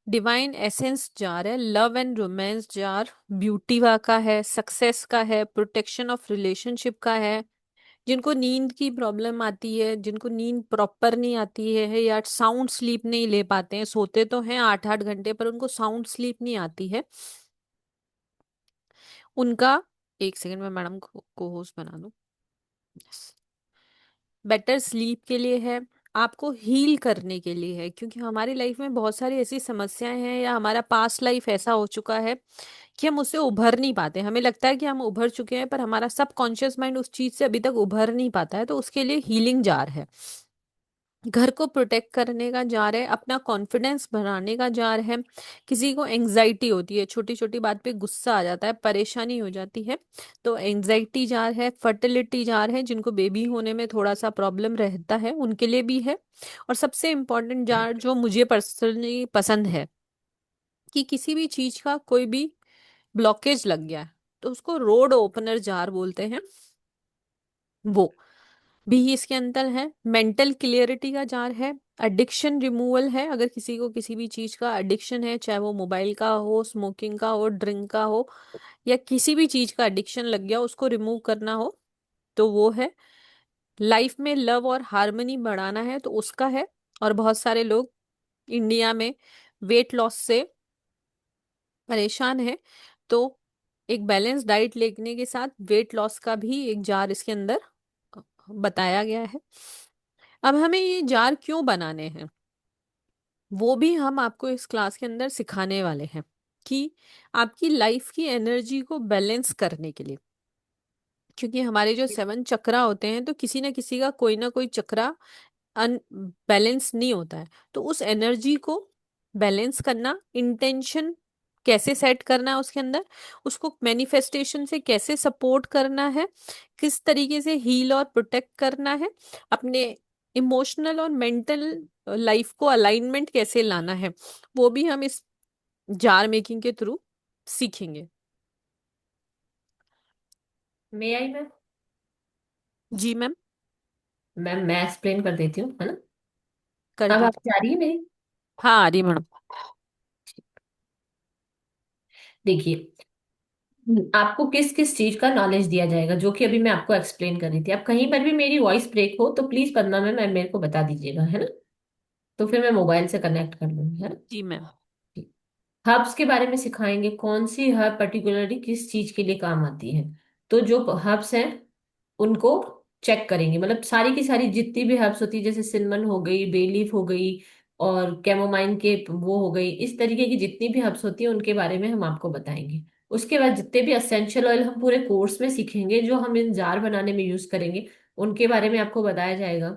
Speaker 1: डिवाइन एसेंस जार है, love and romance jar, beauty का है, सक्सेस का है, प्रोटेक्शन ऑफ रिलेशनशिप का है, जिनको नींद की प्रॉब्लम आती है, जिनको नींद प्रॉपर नहीं आती है या साउंड स्लीप नहीं ले पाते हैं, सोते तो हैं 8-8 घंटे पर उनको साउंड स्लीप नहीं आती है, उनका, एक सेकंड में मैडम को होस्ट बना दूं। बेटर स्लीप के लिए है, आपको हील करने के लिए है, क्योंकि हमारी लाइफ में बहुत सारी ऐसी समस्याएं हैं या हमारा पास्ट लाइफ ऐसा हो चुका है कि हम उससे उभर नहीं पाते, हमें लगता है कि हम उभर चुके हैं पर हमारा सब कॉन्शियस माइंड उस चीज से अभी तक उभर नहीं पाता है, तो उसके लिए हीलिंग जार है। घर को प्रोटेक्ट करने का जार है, अपना कॉन्फिडेंस बढ़ाने का जार है। किसी को एंजाइटी होती है, छोटी छोटी बात पे गुस्सा आ जाता है, परेशानी हो जाती है, तो एंजाइटी जार है। फर्टिलिटी जार है, जिनको बेबी होने में थोड़ा सा प्रॉब्लम रहता है उनके लिए भी है। और सबसे इम्पोर्टेंट जार जो मुझे पर्सनली पसंद है, कि किसी भी चीज का कोई भी ब्लॉकेज लग गया है तो उसको रोड ओपनर जार बोलते हैं, वो भी इसके अंदर है। मेंटल क्लियरिटी का जार है। एडिक्शन रिमूवल है, अगर किसी को किसी भी चीज का एडिक्शन है, चाहे वो मोबाइल का हो, स्मोकिंग का हो, ड्रिंक का हो, या किसी भी चीज का एडिक्शन लग गया उसको रिमूव करना हो, तो वो है। लाइफ में लव और हार्मनी बढ़ाना है तो उसका है। और बहुत सारे लोग इंडिया में वेट लॉस से परेशान है, तो एक बैलेंस डाइट लेने के साथ वेट लॉस का भी एक जार इसके अंदर बताया गया है। अब हमें ये जार क्यों बनाने हैं, वो भी हम आपको इस क्लास के अंदर सिखाने वाले हैं, कि आपकी लाइफ की एनर्जी को बैलेंस करने के लिए। क्योंकि हमारे जो 7 चक्रा होते हैं, तो किसी ना किसी का कोई ना कोई चक्रा अनबैलेंस नहीं होता है, तो उस एनर्जी को बैलेंस करना, इंटेंशन कैसे सेट करना है उसके अंदर, उसको मैनिफेस्टेशन से कैसे सपोर्ट करना है, किस तरीके से हील और प्रोटेक्ट करना है, अपने इमोशनल और मेंटल लाइफ को अलाइनमेंट कैसे लाना है, वो भी हम इस जार मेकिंग के थ्रू सीखेंगे।
Speaker 4: मे आई मैम?
Speaker 1: जी मैम,
Speaker 4: मैम मैं एक्सप्लेन कर देती हूँ, है ना?
Speaker 1: कर
Speaker 4: अब आप
Speaker 1: दीजिए।
Speaker 4: जा रही है मेरी?
Speaker 1: हाँ आ रही मैडम।
Speaker 4: देखिए, आपको किस किस चीज का नॉलेज दिया जाएगा, जो कि अभी मैं आपको एक्सप्लेन कर रही थी। आप कहीं पर भी मेरी वॉइस ब्रेक हो तो प्लीज पद्मा मैम मेरे को बता दीजिएगा, है ना? तो फिर मैं मोबाइल से कनेक्ट कर लूंगी, है ना?
Speaker 1: जी मैम।
Speaker 4: हब्स के बारे में सिखाएंगे, कौन सी हब पर्टिकुलरली किस चीज के लिए काम आती है। तो जो हब्स हैं उनको चेक करेंगे, मतलब सारी की सारी जितनी भी हर्ब्स होती है, जैसे सिनेमन हो गई, बे लीफ हो गई, और कैमोमाइन के वो हो गई, इस तरीके की जितनी भी हर्ब्स होती है उनके बारे में हम आपको बताएंगे। उसके बाद जितने भी असेंशियल ऑयल हम पूरे कोर्स में सीखेंगे, जो हम इन जार बनाने में यूज करेंगे, उनके बारे में आपको बताया जाएगा।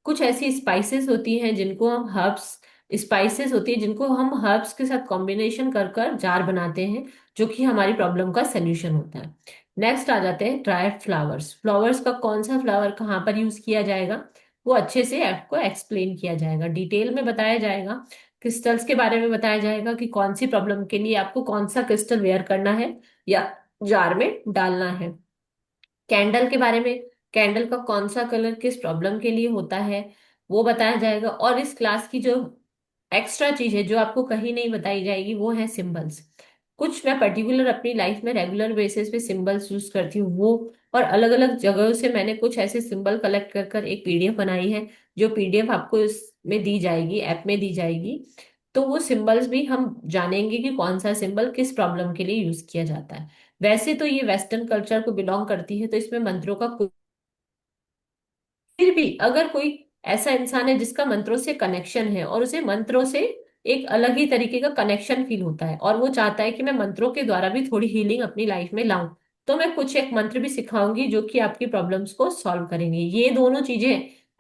Speaker 4: कुछ ऐसी स्पाइसेस होती हैं जिनको हम हर्ब्स, स्पाइसेस होती है जिनको हम हर्ब्स के साथ कॉम्बिनेशन कर कर जार बनाते हैं, जो कि हमारी प्रॉब्लम का सोल्यूशन होता है। नेक्स्ट आ जाते हैं ड्राइड फ्लावर्स। फ्लावर्स का कौन सा फ्लावर कहाँ पर यूज किया जाएगा, वो अच्छे से आपको एक्सप्लेन किया जाएगा, डिटेल में बताया जाएगा। क्रिस्टल्स के बारे में बताया जाएगा कि कौन सी प्रॉब्लम के लिए आपको कौन सा क्रिस्टल वेयर करना है या जार में डालना है। कैंडल के बारे में, कैंडल का कौन सा कलर किस प्रॉब्लम के लिए होता है, वो बताया जाएगा। और इस क्लास की जो एक्स्ट्रा चीज है जो आपको कहीं नहीं बताई जाएगी, वो है सिंबल्स। कुछ मैं पर्टिकुलर अपनी लाइफ में रेगुलर बेसिस पे सिंबल्स यूज करती हूँ, वो और अलग अलग जगहों से मैंने कुछ ऐसे सिंबल कलेक्ट कर कर एक पीडीएफ बनाई है, जो पीडीएफ आपको इसमें दी जाएगी, ऐप में दी जाएगी। तो वो सिंबल्स भी हम जानेंगे कि कौन सा सिंबल किस प्रॉब्लम के लिए यूज किया जाता है। वैसे तो ये वेस्टर्न कल्चर को बिलोंग करती है, तो इसमें मंत्रों का फिर भी अगर कोई ऐसा इंसान है जिसका मंत्रों से कनेक्शन है और उसे मंत्रों से एक अलग ही तरीके का कनेक्शन फील होता है, और वो चाहता है कि मैं मंत्रों के द्वारा भी थोड़ी हीलिंग अपनी लाइफ में लाऊं, तो मैं कुछ एक मंत्र भी सिखाऊंगी जो कि आपकी प्रॉब्लम्स को सॉल्व करेंगे। ये दोनों चीजें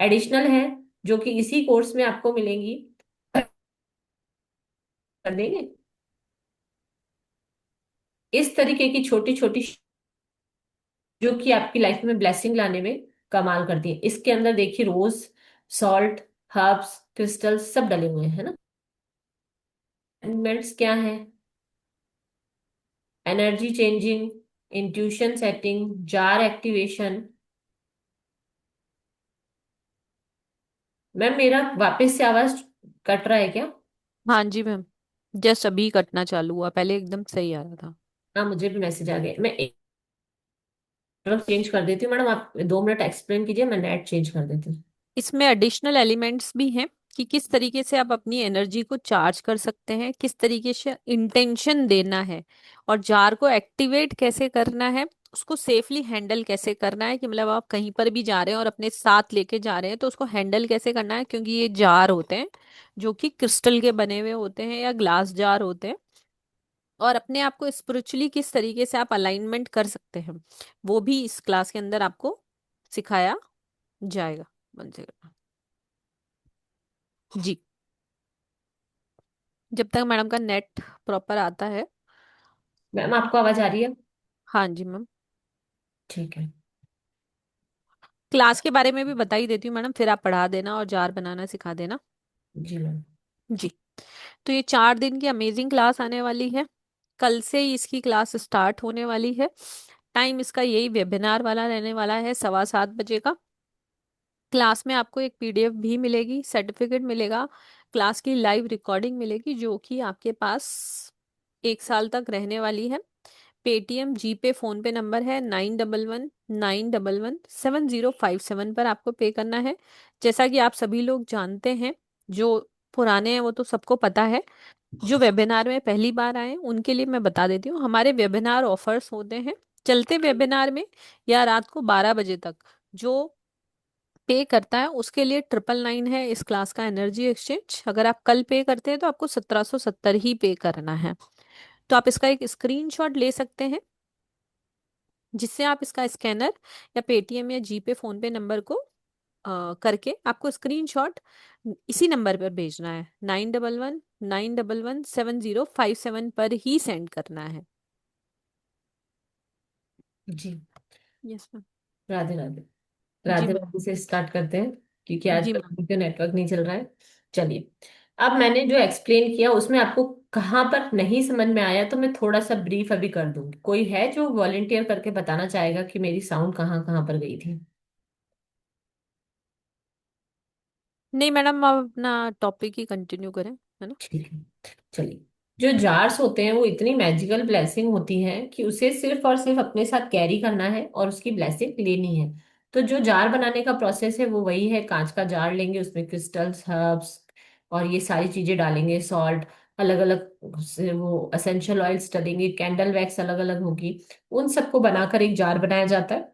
Speaker 4: एडिशनल है, जो कि इसी कोर्स में आपको मिलेंगी। कर देंगे इस तरीके की छोटी छोटी, जो कि आपकी लाइफ में ब्लेसिंग लाने में कमाल करती है। इसके अंदर देखिए, रोज, सॉल्ट, हर्ब्स, क्रिस्टल सब डले हुए हैं, है ना? एलिमेंट्स क्या है? Energy changing, intuition setting, jar activation. Ma'am मेरा वापस से आवाज कट रहा है क्या?
Speaker 1: हाँ जी मैम, जस्ट अभी कटना चालू हुआ, पहले एकदम सही आ रहा था।
Speaker 4: हाँ, मुझे भी मैसेज आ गया। मैं एक चेंज कर देती हूँ मैडम, आप 2 मिनट एक्सप्लेन कीजिए, मैं नेट चेंज कर देती हूँ।
Speaker 1: इसमें एडिशनल एलिमेंट्स भी हैं, कि किस तरीके से आप अपनी एनर्जी को चार्ज कर सकते हैं, किस तरीके से इंटेंशन देना है, और जार को एक्टिवेट कैसे करना है, उसको सेफली हैंडल कैसे करना है, कि मतलब आप कहीं पर भी जा रहे हैं और अपने साथ लेके जा रहे हैं तो उसको हैंडल कैसे करना है, क्योंकि ये जार होते हैं जो कि क्रिस्टल के बने हुए होते हैं या ग्लास जार होते हैं। और अपने आप को स्पिरिचुअली किस तरीके से आप अलाइनमेंट कर सकते हैं, वो भी इस क्लास के अंदर आपको सिखाया जाएगा। बन जाएगा। जी, जब तक मैडम का नेट प्रॉपर आता है।
Speaker 4: मैम आपको आवाज आ रही है?
Speaker 1: हाँ जी मैम।
Speaker 4: ठीक है।
Speaker 1: क्लास के बारे में भी बता ही देती हूँ मैडम, फिर आप पढ़ा देना और जार बनाना सिखा देना।
Speaker 4: जी मैम।
Speaker 1: जी। तो ये 4 दिन की अमेजिंग क्लास आने वाली है। कल से ही इसकी क्लास स्टार्ट होने वाली है। टाइम इसका यही वेबिनार वाला रहने वाला है, 7:15 बजे का। क्लास में आपको एक पीडीएफ भी मिलेगी, सर्टिफिकेट मिलेगा, क्लास की लाइव रिकॉर्डिंग मिलेगी, जो कि आपके पास 1 साल तक रहने वाली है। पेटीएम, जीपे, फोन पे नंबर है 9119117057 पर आपको पे करना है। जैसा कि आप सभी लोग जानते हैं, जो पुराने हैं वो तो सबको पता है, जो वेबिनार में पहली बार आए उनके लिए मैं बता देती हूँ, हमारे वेबिनार ऑफर्स होते हैं चलते वेबिनार में, या रात को 12 बजे तक। जो पे करता है उसके लिए 999 है इस क्लास का एनर्जी एक्सचेंज। अगर आप कल पे करते हैं तो आपको 1770 ही पे करना है। तो आप इसका एक स्क्रीनशॉट ले सकते हैं, जिससे आप इसका स्कैनर या पेटीएम या जीपे फोन पे नंबर को करके आपको स्क्रीनशॉट इसी नंबर पर भेजना है, 9119117057 पर ही सेंड करना है।
Speaker 4: जी।
Speaker 1: Yes ma'am.
Speaker 4: राधे राधे।
Speaker 1: जी
Speaker 4: राधे
Speaker 1: मैम।
Speaker 4: राधे से स्टार्ट करते हैं, क्योंकि
Speaker 1: जी
Speaker 4: आजकल
Speaker 1: मैम।
Speaker 4: मुझे नेटवर्क नहीं चल रहा है। चलिए, अब मैंने जो एक्सप्लेन किया उसमें आपको कहाँ पर नहीं समझ में आया तो मैं थोड़ा सा ब्रीफ अभी कर दूंगी। कोई है जो वॉलेंटियर करके बताना चाहेगा कि मेरी साउंड कहाँ कहाँ पर गई थी?
Speaker 1: नहीं मैडम, आप अपना टॉपिक ही कंटिन्यू करें, है ना।
Speaker 4: ठीक है। चलिए, जो जार्स होते हैं वो इतनी मैजिकल ब्लेसिंग होती है कि उसे सिर्फ और सिर्फ अपने साथ कैरी करना है और उसकी ब्लेसिंग लेनी है। तो जो जार बनाने का प्रोसेस है वो वही है, कांच का जार लेंगे, उसमें क्रिस्टल्स, हर्ब्स और ये सारी चीजें डालेंगे, सॉल्ट, अलग अलग वो असेंशियल ऑयल्स डालेंगे, कैंडल वैक्स अलग अलग होगी। उन सबको बनाकर एक जार बनाया जाता है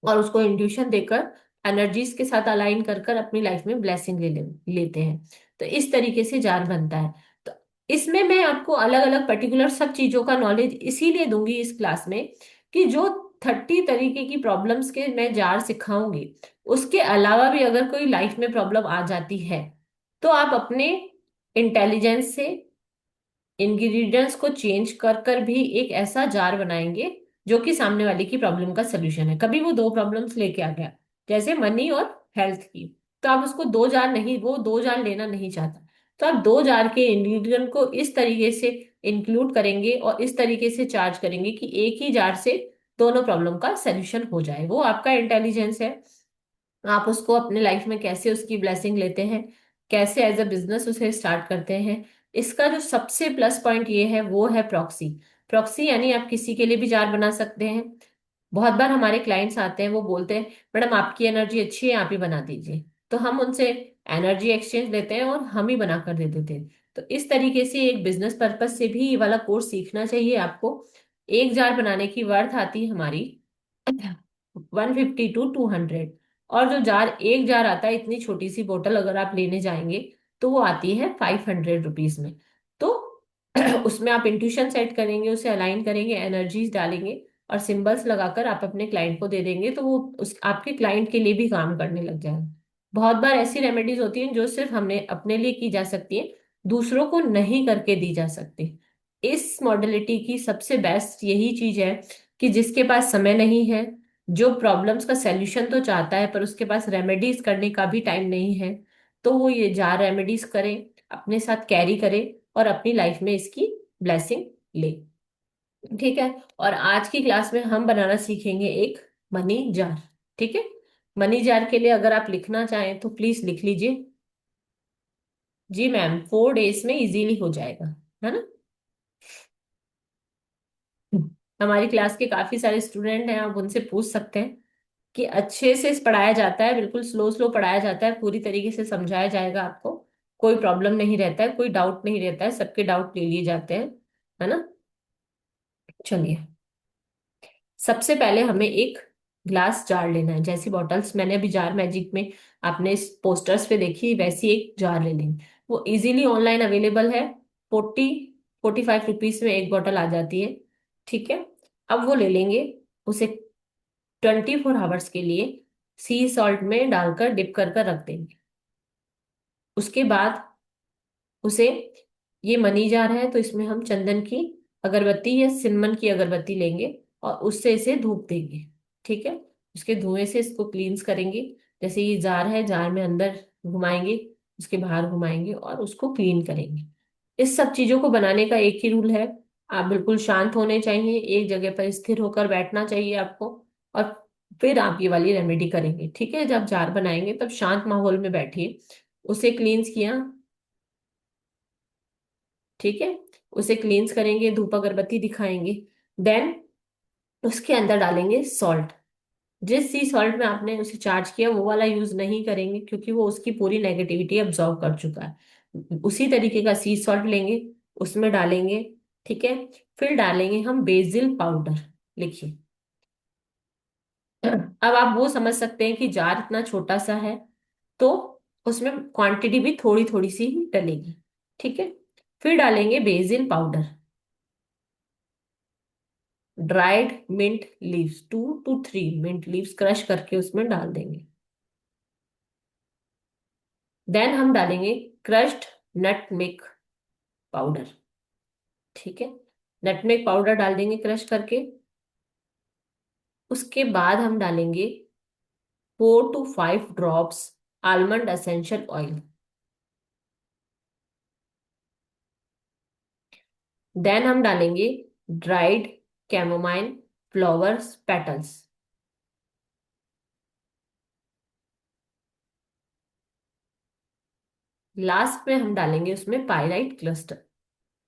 Speaker 4: और उसको इंट्यूशन देकर, एनर्जीज के साथ अलाइन कर कर अपनी लाइफ में ब्लेसिंग लेते हैं। तो इस तरीके से जार बनता है। तो इसमें मैं आपको अलग अलग पर्टिकुलर सब चीजों का नॉलेज इसीलिए दूंगी इस क्लास में, कि जो 30 तरीके की प्रॉब्लम्स के मैं जार सिखाऊंगी, उसके अलावा भी अगर कोई लाइफ में प्रॉब्लम आ जाती है तो आप अपने इंटेलिजेंस से इंग्रेडिएंट्स को चेंज कर कर भी एक ऐसा जार बनाएंगे जो कि सामने वाले की प्रॉब्लम का सोल्यूशन है। कभी वो दो प्रॉब्लम्स लेके आ गया, जैसे मनी और हेल्थ की, तो आप उसको दो जार नहीं, वो दो जार लेना नहीं चाहता, तो आप दो जार के इंग्रेडिएंट को इस तरीके से इंक्लूड करेंगे और इस तरीके से चार्ज करेंगे कि एक ही जार से दोनों प्रॉब्लम का सोल्यूशन हो जाए। वो आपका इंटेलिजेंस है। आप उसको अपने लाइफ में कैसे उसकी ब्लेसिंग लेते हैं, कैसे एज अ बिजनेस उसे स्टार्ट करते हैं। इसका जो सबसे प्लस पॉइंट ये है वो है प्रॉक्सी। प्रॉक्सी यानी आप किसी के लिए भी जार बना सकते हैं। बहुत बार हमारे क्लाइंट्स आते हैं, वो बोलते हैं मैडम आपकी एनर्जी अच्छी है, आप ही बना दीजिए। तो हम उनसे एनर्जी एक्सचेंज लेते हैं और हम ही बना कर दे देते हैं। तो इस तरीके से एक बिजनेस पर्पज से भी ये वाला कोर्स सीखना चाहिए आपको। एक जार बनाने की वर्थ आती है हमारी 150 to 200। और जो जार, एक जार आता है, इतनी छोटी सी बोतल अगर आप लेने जाएंगे तो वो आती है 500 रुपीज में। तो उसमें आप इंट्यूशन सेट करेंगे, उसे अलाइन करेंगे, एनर्जीज डालेंगे और सिंबल्स लगाकर आप अपने क्लाइंट को दे देंगे, तो वो उस आपके क्लाइंट के लिए भी काम करने लग जाएगा। बहुत बार ऐसी रेमेडीज होती हैं जो सिर्फ हमने अपने लिए की जा सकती है, दूसरों को नहीं करके दी जा सकती। इस मॉडलिटी की सबसे बेस्ट यही चीज है कि जिसके पास समय नहीं है, जो प्रॉब्लम्स का सॉल्यूशन तो चाहता है पर उसके पास रेमेडीज करने का भी टाइम नहीं है, तो वो ये जार रेमेडीज करे, अपने साथ कैरी करे और अपनी लाइफ में इसकी ब्लेसिंग ले। ठीक है। और आज की क्लास में हम बनाना सीखेंगे एक मनी जार। ठीक है। मनी जार के लिए अगर आप लिखना चाहें तो प्लीज लिख लीजिए। जी मैम, 4 डेज में इजीली हो जाएगा, है ना। हमारी क्लास के काफी सारे स्टूडेंट हैं, आप उनसे पूछ सकते हैं कि अच्छे से पढ़ाया जाता है, बिल्कुल स्लो स्लो पढ़ाया जाता है, पूरी तरीके से समझाया जाएगा आपको। कोई प्रॉब्लम नहीं रहता है, कोई डाउट नहीं रहता है, सबके डाउट ले लिए जाते हैं, है ना। चलिए, सबसे पहले हमें एक ग्लास जार लेना है। जैसी बॉटल्स मैंने अभी जार मैजिक में आपने इस पोस्टर्स पे देखी, वैसी एक जार ले लेंगे। वो इजीली ऑनलाइन अवेलेबल है। 40-45 रुपीज में एक बॉटल आ जाती है। ठीक है। अब वो ले लेंगे, उसे 24 आवर्स के लिए सी सॉल्ट में डालकर डिप कर कर रख देंगे। उसके बाद उसे, ये मनी जार है तो इसमें हम चंदन की अगरबत्ती या सिनमन की अगरबत्ती लेंगे और उससे इसे धूप देंगे। ठीक है, उसके धुएं से इसको क्लींस करेंगे। जैसे ये जार है, जार में अंदर घुमाएंगे, उसके बाहर घुमाएंगे और उसको क्लीन करेंगे। इस सब चीजों को बनाने का एक ही रूल है, आप बिल्कुल शांत होने चाहिए, एक जगह पर स्थिर होकर बैठना चाहिए आपको, और फिर आप ये वाली रेमेडी करेंगे। ठीक है, जब जार बनाएंगे तब शांत माहौल में बैठिए। उसे क्लींस किया, ठीक है, उसे क्लींस करेंगे, धूप अगरबत्ती दिखाएंगे। देन उसके अंदर डालेंगे सॉल्ट। जिस सी सॉल्ट में आपने उसे चार्ज किया वो वाला यूज नहीं करेंगे, क्योंकि वो उसकी पूरी नेगेटिविटी अब्सॉर्ब कर चुका है। उसी तरीके का सी सॉल्ट लेंगे, उसमें डालेंगे। ठीक है, फिर डालेंगे हम बेसिल पाउडर। लिखिए। अब आप वो समझ सकते हैं कि जार इतना छोटा सा है तो उसमें क्वांटिटी भी थोड़ी थोड़ी सी ही डलेगी। ठीक है, फिर डालेंगे basil powder. Dried mint leaves, 2 to 3 mint leaves crush करके उसमें डाल देंगे। देन हम डालेंगे क्रश्ड नटमेग पाउडर। ठीक है, नटमेग पाउडर डाल देंगे क्रश करके। उसके बाद हम डालेंगे 4 to 5 drops almond essential oil. Then हम डालेंगे dried chamomile flowers petals. Last में हम डालेंगे उसमें पायराइट क्रिस्टल,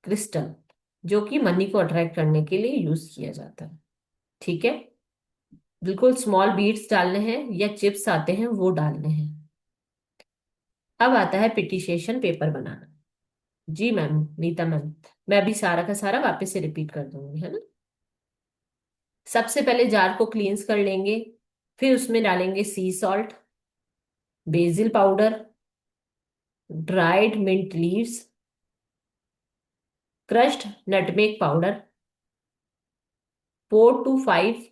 Speaker 4: क्रिस्टल जो कि मनी को अट्रैक्ट करने के लिए यूज किया जाता है। ठीक है, बिल्कुल स्मॉल बीट्स डालने हैं या चिप्स आते हैं वो डालने हैं। अब आता है पिटिशेशन पेपर बनाना। जी मैम, नीता मैम, मैं अभी सारा का सारा वापस से रिपीट कर दूंगी, है ना। सबसे पहले जार को क्लींस कर लेंगे, फिर उसमें डालेंगे sea salt, basil powder, dried mint leaves, crushed nutmeg powder, 4 to 5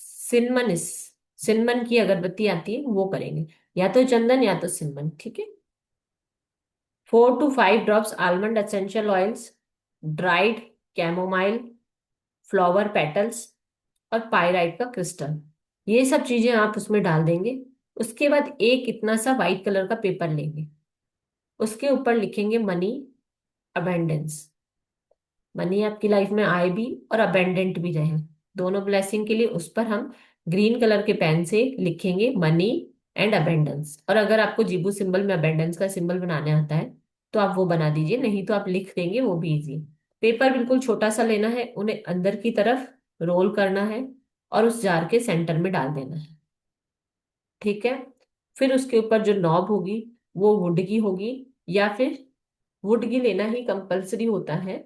Speaker 4: cinnamon, cinnamon की अगरबत्ती आती है वो करेंगे, या तो चंदन या तो सिनमन। ठीक है, 4 to 5 drops almond essential oils, dried chamomile flower petals और पायराइट का क्रिस्टल, ये सब चीजें आप उसमें डाल देंगे। उसके बाद एक इतना सा व्हाइट कलर का पेपर लेंगे, उसके ऊपर लिखेंगे मनी अबेंडेंस। मनी आपकी लाइफ में आए भी और अबेंडेंट भी रहे, दोनों ब्लेसिंग के लिए उस पर हम ग्रीन कलर के पेन से लिखेंगे मनी एंड अबेंडेंस। और अगर आपको जीबू सिंबल में अबेंडेंस का सिंबल बनाने आता है तो आप वो बना दीजिए, नहीं तो आप लिख देंगे, वो भी इजी। पेपर बिल्कुल छोटा सा लेना है, उन्हें अंदर की तरफ रोल करना है और उस जार के सेंटर में डाल देना है। ठीक है, फिर उसके ऊपर जो नॉब होगी वो वुड की होगी, या फिर वुड की लेना ही कंपलसरी होता है।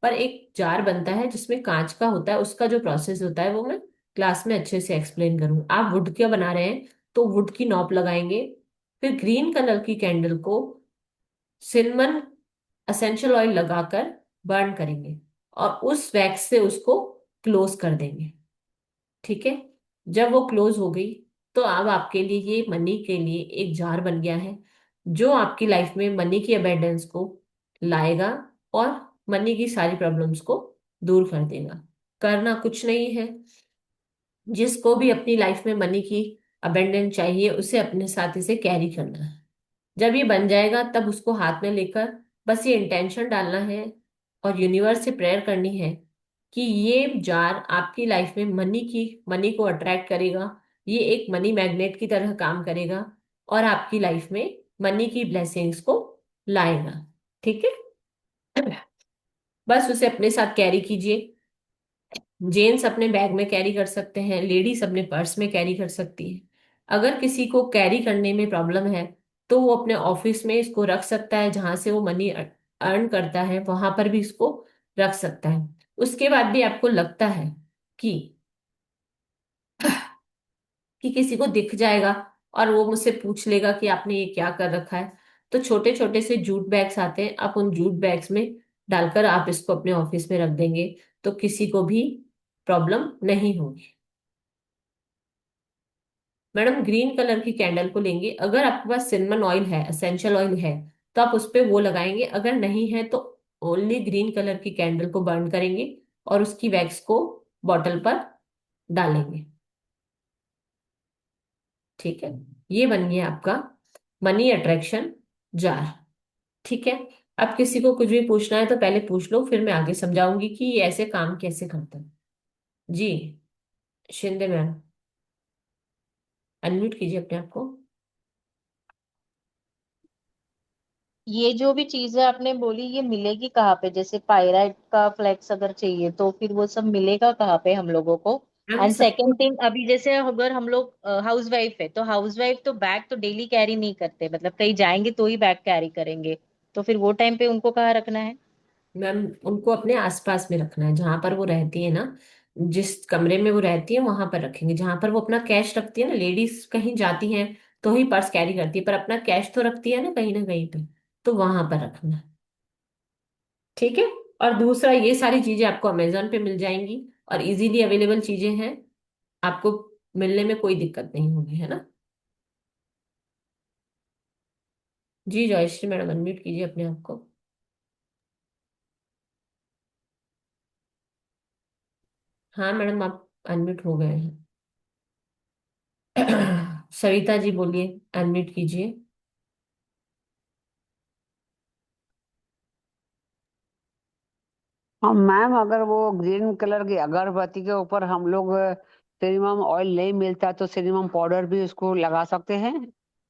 Speaker 4: पर एक जार बनता है जिसमें कांच का होता है, उसका जो प्रोसेस होता है वो मैं क्लास में अच्छे से एक्सप्लेन करूँ। आप वुड का बना रहे हैं तो वुड की नॉब लगाएंगे, फिर ग्रीन कलर की कैंडल को सिनेमन असेंशियल ऑयल लगाकर बर्न करेंगे और उस वैक्स से उसको क्लोज कर देंगे। ठीक है, जब वो क्लोज हो गई तो अब आपके लिए ये मनी के लिए एक जार बन गया है, जो आपकी लाइफ में मनी की अबेंडेंस को लाएगा और मनी की सारी प्रॉब्लम्स को दूर कर देगा। करना कुछ नहीं है, जिसको भी अपनी लाइफ में मनी की अबेंडेंस चाहिए उसे अपने साथ इसे कैरी करना है। जब ये बन जाएगा तब उसको हाथ में लेकर बस ये इंटेंशन डालना है और यूनिवर्स से प्रेयर करनी है कि ये जार आपकी लाइफ में मनी को अट्रैक्ट करेगा, ये एक मनी मैग्नेट की तरह काम करेगा और आपकी लाइफ में मनी की ब्लेसिंग्स को लाएगा। ठीक है, बस उसे अपने साथ कैरी कीजिए। जेंट्स अपने बैग में कैरी कर सकते हैं, लेडीज अपने पर्स में कैरी कर सकती है। अगर किसी को कैरी करने में प्रॉब्लम है तो वो अपने ऑफिस में इसको रख सकता है, जहां से वो मनी अर्न करता है वहां पर भी इसको रख सकता है। उसके बाद भी आपको लगता है कि किसी को दिख जाएगा और वो मुझसे पूछ लेगा कि आपने ये क्या कर रखा है, तो छोटे छोटे से जूट बैग्स आते हैं, आप उन जूट बैग्स में डालकर आप इसको अपने ऑफिस में रख देंगे तो किसी को भी प्रॉब्लम नहीं होगी। मैडम ग्रीन कलर की कैंडल को लेंगे, अगर आपके पास सिनेमन ऑयल है, एसेंशियल ऑयल है, तो आप उस पे वो लगाएंगे, अगर नहीं है तो ओनली ग्रीन कलर की कैंडल को बर्न करेंगे और उसकी वैक्स को बॉटल पर डालेंगे। ठीक है, ये बन गया आपका मनी अट्रैक्शन जार। ठीक है, अब किसी को कुछ भी पूछना है तो पहले पूछ लो, फिर मैं आगे समझाऊंगी कि ये ऐसे काम कैसे करता है। जी, शिंदे मैम, अनम्यूट कीजिए अपने आप को।
Speaker 3: ये जो भी चीजें आपने बोली ये मिलेगी कहाँ पे? जैसे पायराइट का फ्लेक्स अगर चाहिए तो फिर वो सब मिलेगा कहाँ पे हम लोगों को?
Speaker 4: मैम
Speaker 3: एंड
Speaker 4: सबको,
Speaker 3: सेकंड थिंग, अभी जैसे अगर हम लोग हाउस वाइफ है तो हाउस वाइफ तो बैग तो डेली कैरी नहीं करते, मतलब कहीं जाएंगे तो ही बैग कैरी करेंगे, तो फिर वो टाइम पे उनको कहाँ रखना है?
Speaker 4: मैम उनको अपने आसपास में रखना है, जहां पर वो रहती है ना, जिस कमरे में वो रहती है वहां पर रखेंगे। जहां पर वो अपना कैश रखती है ना, लेडीज कहीं जाती हैं तो ही पर्स कैरी करती है, पर अपना कैश तो रखती है ना कहीं पे, तो वहां पर रखना है। ठीक है, और दूसरा, ये सारी चीजें आपको अमेजोन पे मिल जाएंगी और इजीली अवेलेबल चीजें हैं, आपको मिलने में कोई दिक्कत नहीं होगी, है ना। जी जॉयश्री मैडम, अनम्यूट कीजिए अपने आप को। हाँ मैडम, आप अनम्यूट हो गए हैं। सविता जी बोलिए, अनम्यूट कीजिए।
Speaker 5: हाँ मैम, अगर वो ग्रीन कलर की अगरबत्ती के ऊपर हम लोग सिनेमम ऑयल नहीं मिलता तो सिनेमम पाउडर भी उसको लगा सकते हैं।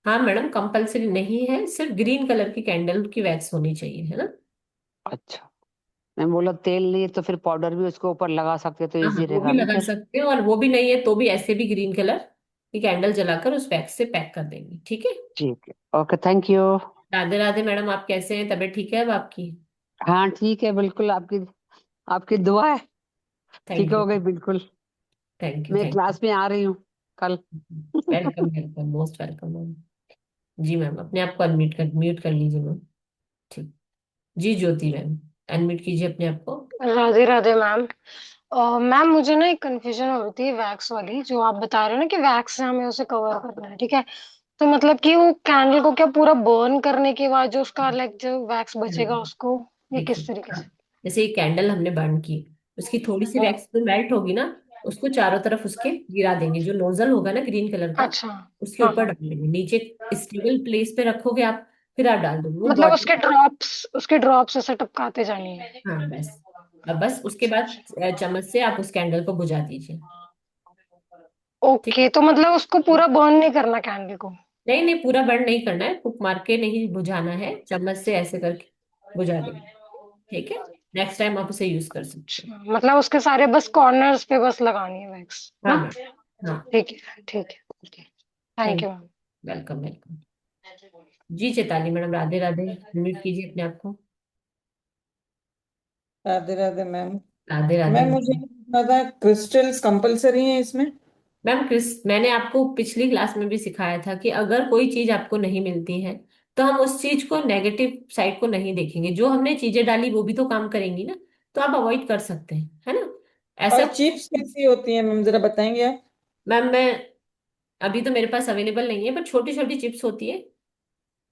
Speaker 4: हाँ मैडम, कंपलसरी नहीं है, सिर्फ ग्रीन कलर की कैंडल की वैक्स होनी चाहिए, है ना।
Speaker 5: अच्छा, मैं बोला तेल नहीं तो फिर पाउडर भी उसके ऊपर लगा सकते तो
Speaker 4: हाँ हाँ,
Speaker 5: इजी
Speaker 4: वो भी
Speaker 5: रहेगा ना
Speaker 4: लगा
Speaker 5: फिर।
Speaker 4: सकते हैं, और वो भी नहीं है तो भी ऐसे भी ग्रीन कलर की कैंडल जलाकर उस वैक्स से पैक कर देंगे। ठीक है।
Speaker 5: ठीक है, okay, thank you.
Speaker 4: Radhe Radhe madam, आप कैसे हैं, तबीयत ठीक है अब आपकी?
Speaker 5: हाँ ठीक है, बिल्कुल आपकी आपकी दुआ है। ठीक
Speaker 4: थैंक यू।
Speaker 5: हो गई बिल्कुल।
Speaker 4: थैंक यू
Speaker 5: मैं
Speaker 4: थैंक
Speaker 5: क्लास में आ रही हूँ कल।
Speaker 4: You. Welcome welcome, most welcome ma'am. जी मैम, अपने आप को अनम्यूट कर, म्यूट कर लीजिए मैम। ठीक। जी ज्योति मैम, अनम्यूट कीजिए अपने आप को।
Speaker 6: राधे राधे मैम। मैम मुझे ना एक कंफ्यूजन हो रही थी वैक्स वाली, जो आप बता रहे हो ना कि वैक्स से हमें उसे कवर करना है, ठीक है? तो मतलब कि वो कैंडल को क्या पूरा बर्न करने के बाद जो उसका लाइक जो वैक्स बचेगा उसको, ये किस
Speaker 4: देखिए,
Speaker 6: तरीके से?
Speaker 4: जैसे ये कैंडल हमने बर्न की, उसकी थोड़ी सी वैक्स जो मेल्ट होगी ना, उसको चारों तरफ उसके गिरा देंगे, जो नोजल होगा ना ग्रीन कलर का,
Speaker 6: अच्छा।
Speaker 4: उसके
Speaker 6: हाँ
Speaker 4: ऊपर
Speaker 6: हाँ।
Speaker 4: डाल देंगे, नीचे स्टेबल प्लेस पे रखोगे आप, फिर आप डाल दोगे वो
Speaker 6: मतलब
Speaker 4: बॉटल।
Speaker 6: उसके ड्रॉप्स ऐसे टपकाते जानी है?
Speaker 4: हाँ बस, अब बस उसके बाद चम्मच से आप उस कैंडल को बुझा दीजिए। ठीक।
Speaker 6: ओके, तो मतलब उसको पूरा बर्न नहीं करना कैंडल को?
Speaker 4: नहीं नहीं, पूरा बर्न नहीं करना है, फूक मार के नहीं बुझाना है, चम्मच से ऐसे करके बुझा देंगे। ठीक है, नेक्स्ट टाइम आप उसे यूज कर सकते हैं।
Speaker 6: अच्छा, मतलब उसके सारे बस कॉर्नर्स पे बस लगानी है वैक्स
Speaker 4: हाँ
Speaker 6: ना?
Speaker 4: मैम, हाँ।
Speaker 6: ठीक है ठीक है, okay. Thank
Speaker 4: thank,
Speaker 6: you ma'am.
Speaker 4: Welcome welcome. जी चैताली मैडम, राधे राधे, म्यूट कीजिए अपने आप को।
Speaker 7: राधे राधे मैम।
Speaker 4: राधे राधे।
Speaker 7: मैम मुझे ये पूछना था, क्रिस्टल्स कंपलसरी है इसमें?
Speaker 4: मैम क्रिस, मैंने आपको पिछली क्लास में भी सिखाया था कि अगर कोई चीज आपको नहीं मिलती है तो हम उस चीज को नेगेटिव साइड को नहीं देखेंगे, जो हमने चीजें डाली वो भी तो काम करेंगी ना, तो आप अवॉइड कर सकते हैं, है ना। ऐसा,
Speaker 7: और चिप्स कैसी होती है मैम, जरा बताएंगे आप?
Speaker 4: मैम मैं, अभी तो मेरे पास अवेलेबल नहीं है, पर छोटी छोटी चिप्स होती है,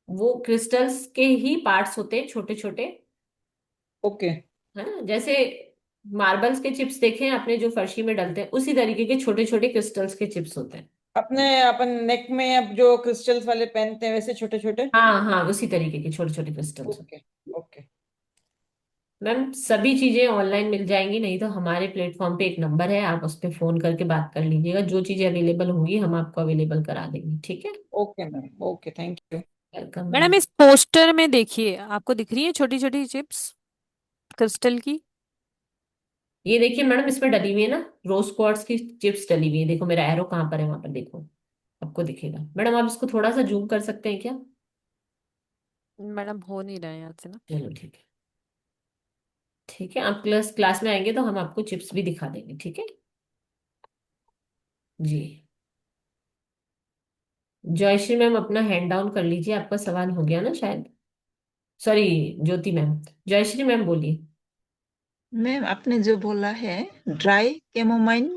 Speaker 4: वो क्रिस्टल्स के ही पार्ट्स होते हैं छोटे छोटे,
Speaker 7: ओके।
Speaker 4: है ना। जैसे मार्बल्स के चिप्स देखे हैं आपने, जो फर्शी में डलते हैं, उसी तरीके के छोटे छोटे क्रिस्टल्स के चिप्स होते हैं।
Speaker 7: अपने अपन नेक में अब जो क्रिस्टल्स वाले पहनते हैं वैसे छोटे छोटे?
Speaker 4: हाँ हाँ, उसी तरीके के छोटे छोटे क्रिस्टल्स।
Speaker 7: Okay okay.
Speaker 4: मैम सभी चीजें ऑनलाइन मिल जाएंगी, नहीं तो हमारे प्लेटफॉर्म पे एक नंबर है, आप उस पर फोन करके बात कर लीजिएगा, जो चीजें अवेलेबल होंगी हम आपको अवेलेबल करा देंगे। ठीक है,
Speaker 7: okay ma'am, okay, thank you.
Speaker 4: Welcome
Speaker 1: madam
Speaker 4: ma'am.
Speaker 1: इस पोस्टर में देखिए, आपको दिख रही है छोटी छोटी चिप्स क्रिस्टल की?
Speaker 4: ये देखिए मैडम, इसमें डली हुई है ना, रोज क्वार्ट्ज की चिप्स डली हुई है, देखो मेरा एरो कहाँ पर है, वहां पर देखो, आपको दिखेगा। मैडम आप इसको थोड़ा सा जूम कर सकते हैं क्या?
Speaker 1: मैडम हो नहीं रहा है यहाँ से ना।
Speaker 4: चलो ठीक है। ठीक है, आप क्लास क्लास में आएंगे तो हम आपको चिप्स भी दिखा देंगे। ठीक है। जी, जयश्री मैम अपना हैंड डाउन कर लीजिए, आपका सवाल हो गया ना शायद। सॉरी, ज्योति मैम, जयश्री मैम बोलिए।
Speaker 8: मैम आपने जो बोला है ड्राई कैमोमाइन,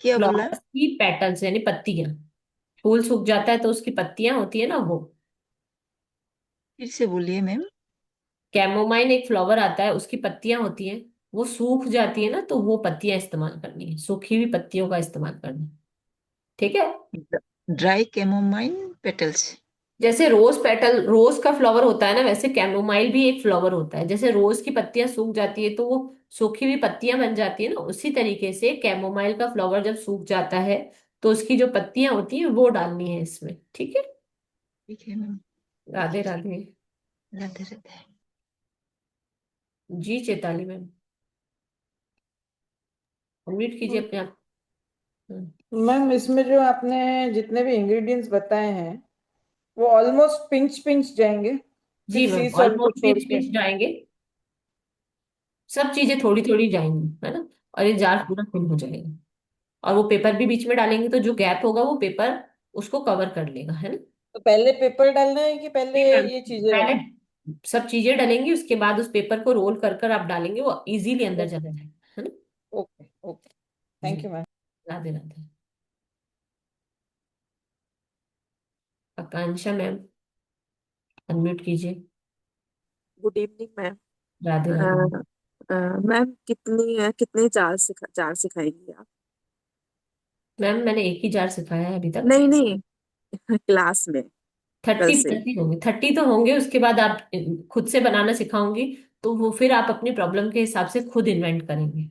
Speaker 8: क्या बोला?
Speaker 4: फ्लावर्स की पेटल्स यानी पत्तियां। फूल सूख जाता है तो उसकी पत्तियां होती है ना वो।
Speaker 8: फिर से बोलिए मैम।
Speaker 4: कैमोमाइल एक फ्लावर आता है, उसकी पत्तियां होती हैं, वो सूख जाती है ना, तो वो पत्तियां इस्तेमाल करनी है, सूखी हुई पत्तियों का इस्तेमाल करना है। ठीक है।
Speaker 8: ड्राई कैमोमाइन पेटल्स।
Speaker 4: जैसे रोज पेटल, रोज का फ्लावर होता है ना, वैसे कैमोमाइल भी एक फ्लावर होता है। जैसे रोज की पत्तियां सूख जाती है तो वो सूखी हुई पत्तियां बन जाती है ना, उसी तरीके से कैमोमाइल का फ्लावर जब सूख जाता है तो उसकी जो पत्तियां होती हैं वो डालनी है इसमें। ठीक है।
Speaker 8: ठीक है मैम।
Speaker 4: राधे राधे।
Speaker 8: राधे राधे।
Speaker 4: जी चेताली मैम, म्यूट कीजिए अपने आप। हम्म।
Speaker 7: मैम इसमें जो आपने जितने भी इंग्रेडिएंट्स बताए हैं वो ऑलमोस्ट पिंच पिंच जाएंगे,
Speaker 4: जी
Speaker 7: सिर्फ सी
Speaker 4: मैम,
Speaker 7: सॉल्ट को
Speaker 4: ऑलमोस्ट
Speaker 7: छोड़
Speaker 4: पिंच
Speaker 7: के।
Speaker 4: पिंच जाएंगे, सब चीजें थोड़ी थोड़ी जाएंगी, है ना। और ये जार पूरा फिल हो जाएगा। और वो पेपर भी बीच में डालेंगे तो जो गैप होगा वो पेपर उसको कवर कर लेगा, है ना।
Speaker 7: तो पहले पेपर डालना है कि पहले
Speaker 4: जी मैम,
Speaker 7: ये चीजें
Speaker 4: पहले
Speaker 7: डालना
Speaker 4: सब चीजें डलेंगी, उसके बाद उस पेपर को रोल कर कर आप डालेंगे, वो इजीली
Speaker 7: है?
Speaker 4: अंदर
Speaker 7: ओके।
Speaker 4: चला जाएगा, है ना।
Speaker 7: Okay okay.
Speaker 4: जी।
Speaker 7: Thank you ma'am.
Speaker 4: Radhe Radhe. Akanksha ma'am, unmute कीजिए।
Speaker 9: Good evening ma'am.
Speaker 4: Radhe Radhe.
Speaker 9: Ma'am कितने जार सिखाएंगी आप?
Speaker 4: मैम मैंने एक ही जार सिखाया है अभी तक।
Speaker 9: नहीं नहीं, क्लास में कल
Speaker 4: 30
Speaker 9: से।
Speaker 4: 30 होंगे, 30 तो होंगे, उसके बाद आप खुद से बनाना सिखाऊंगी, तो वो फिर आप अपनी प्रॉब्लम के हिसाब से खुद इन्वेंट करेंगे।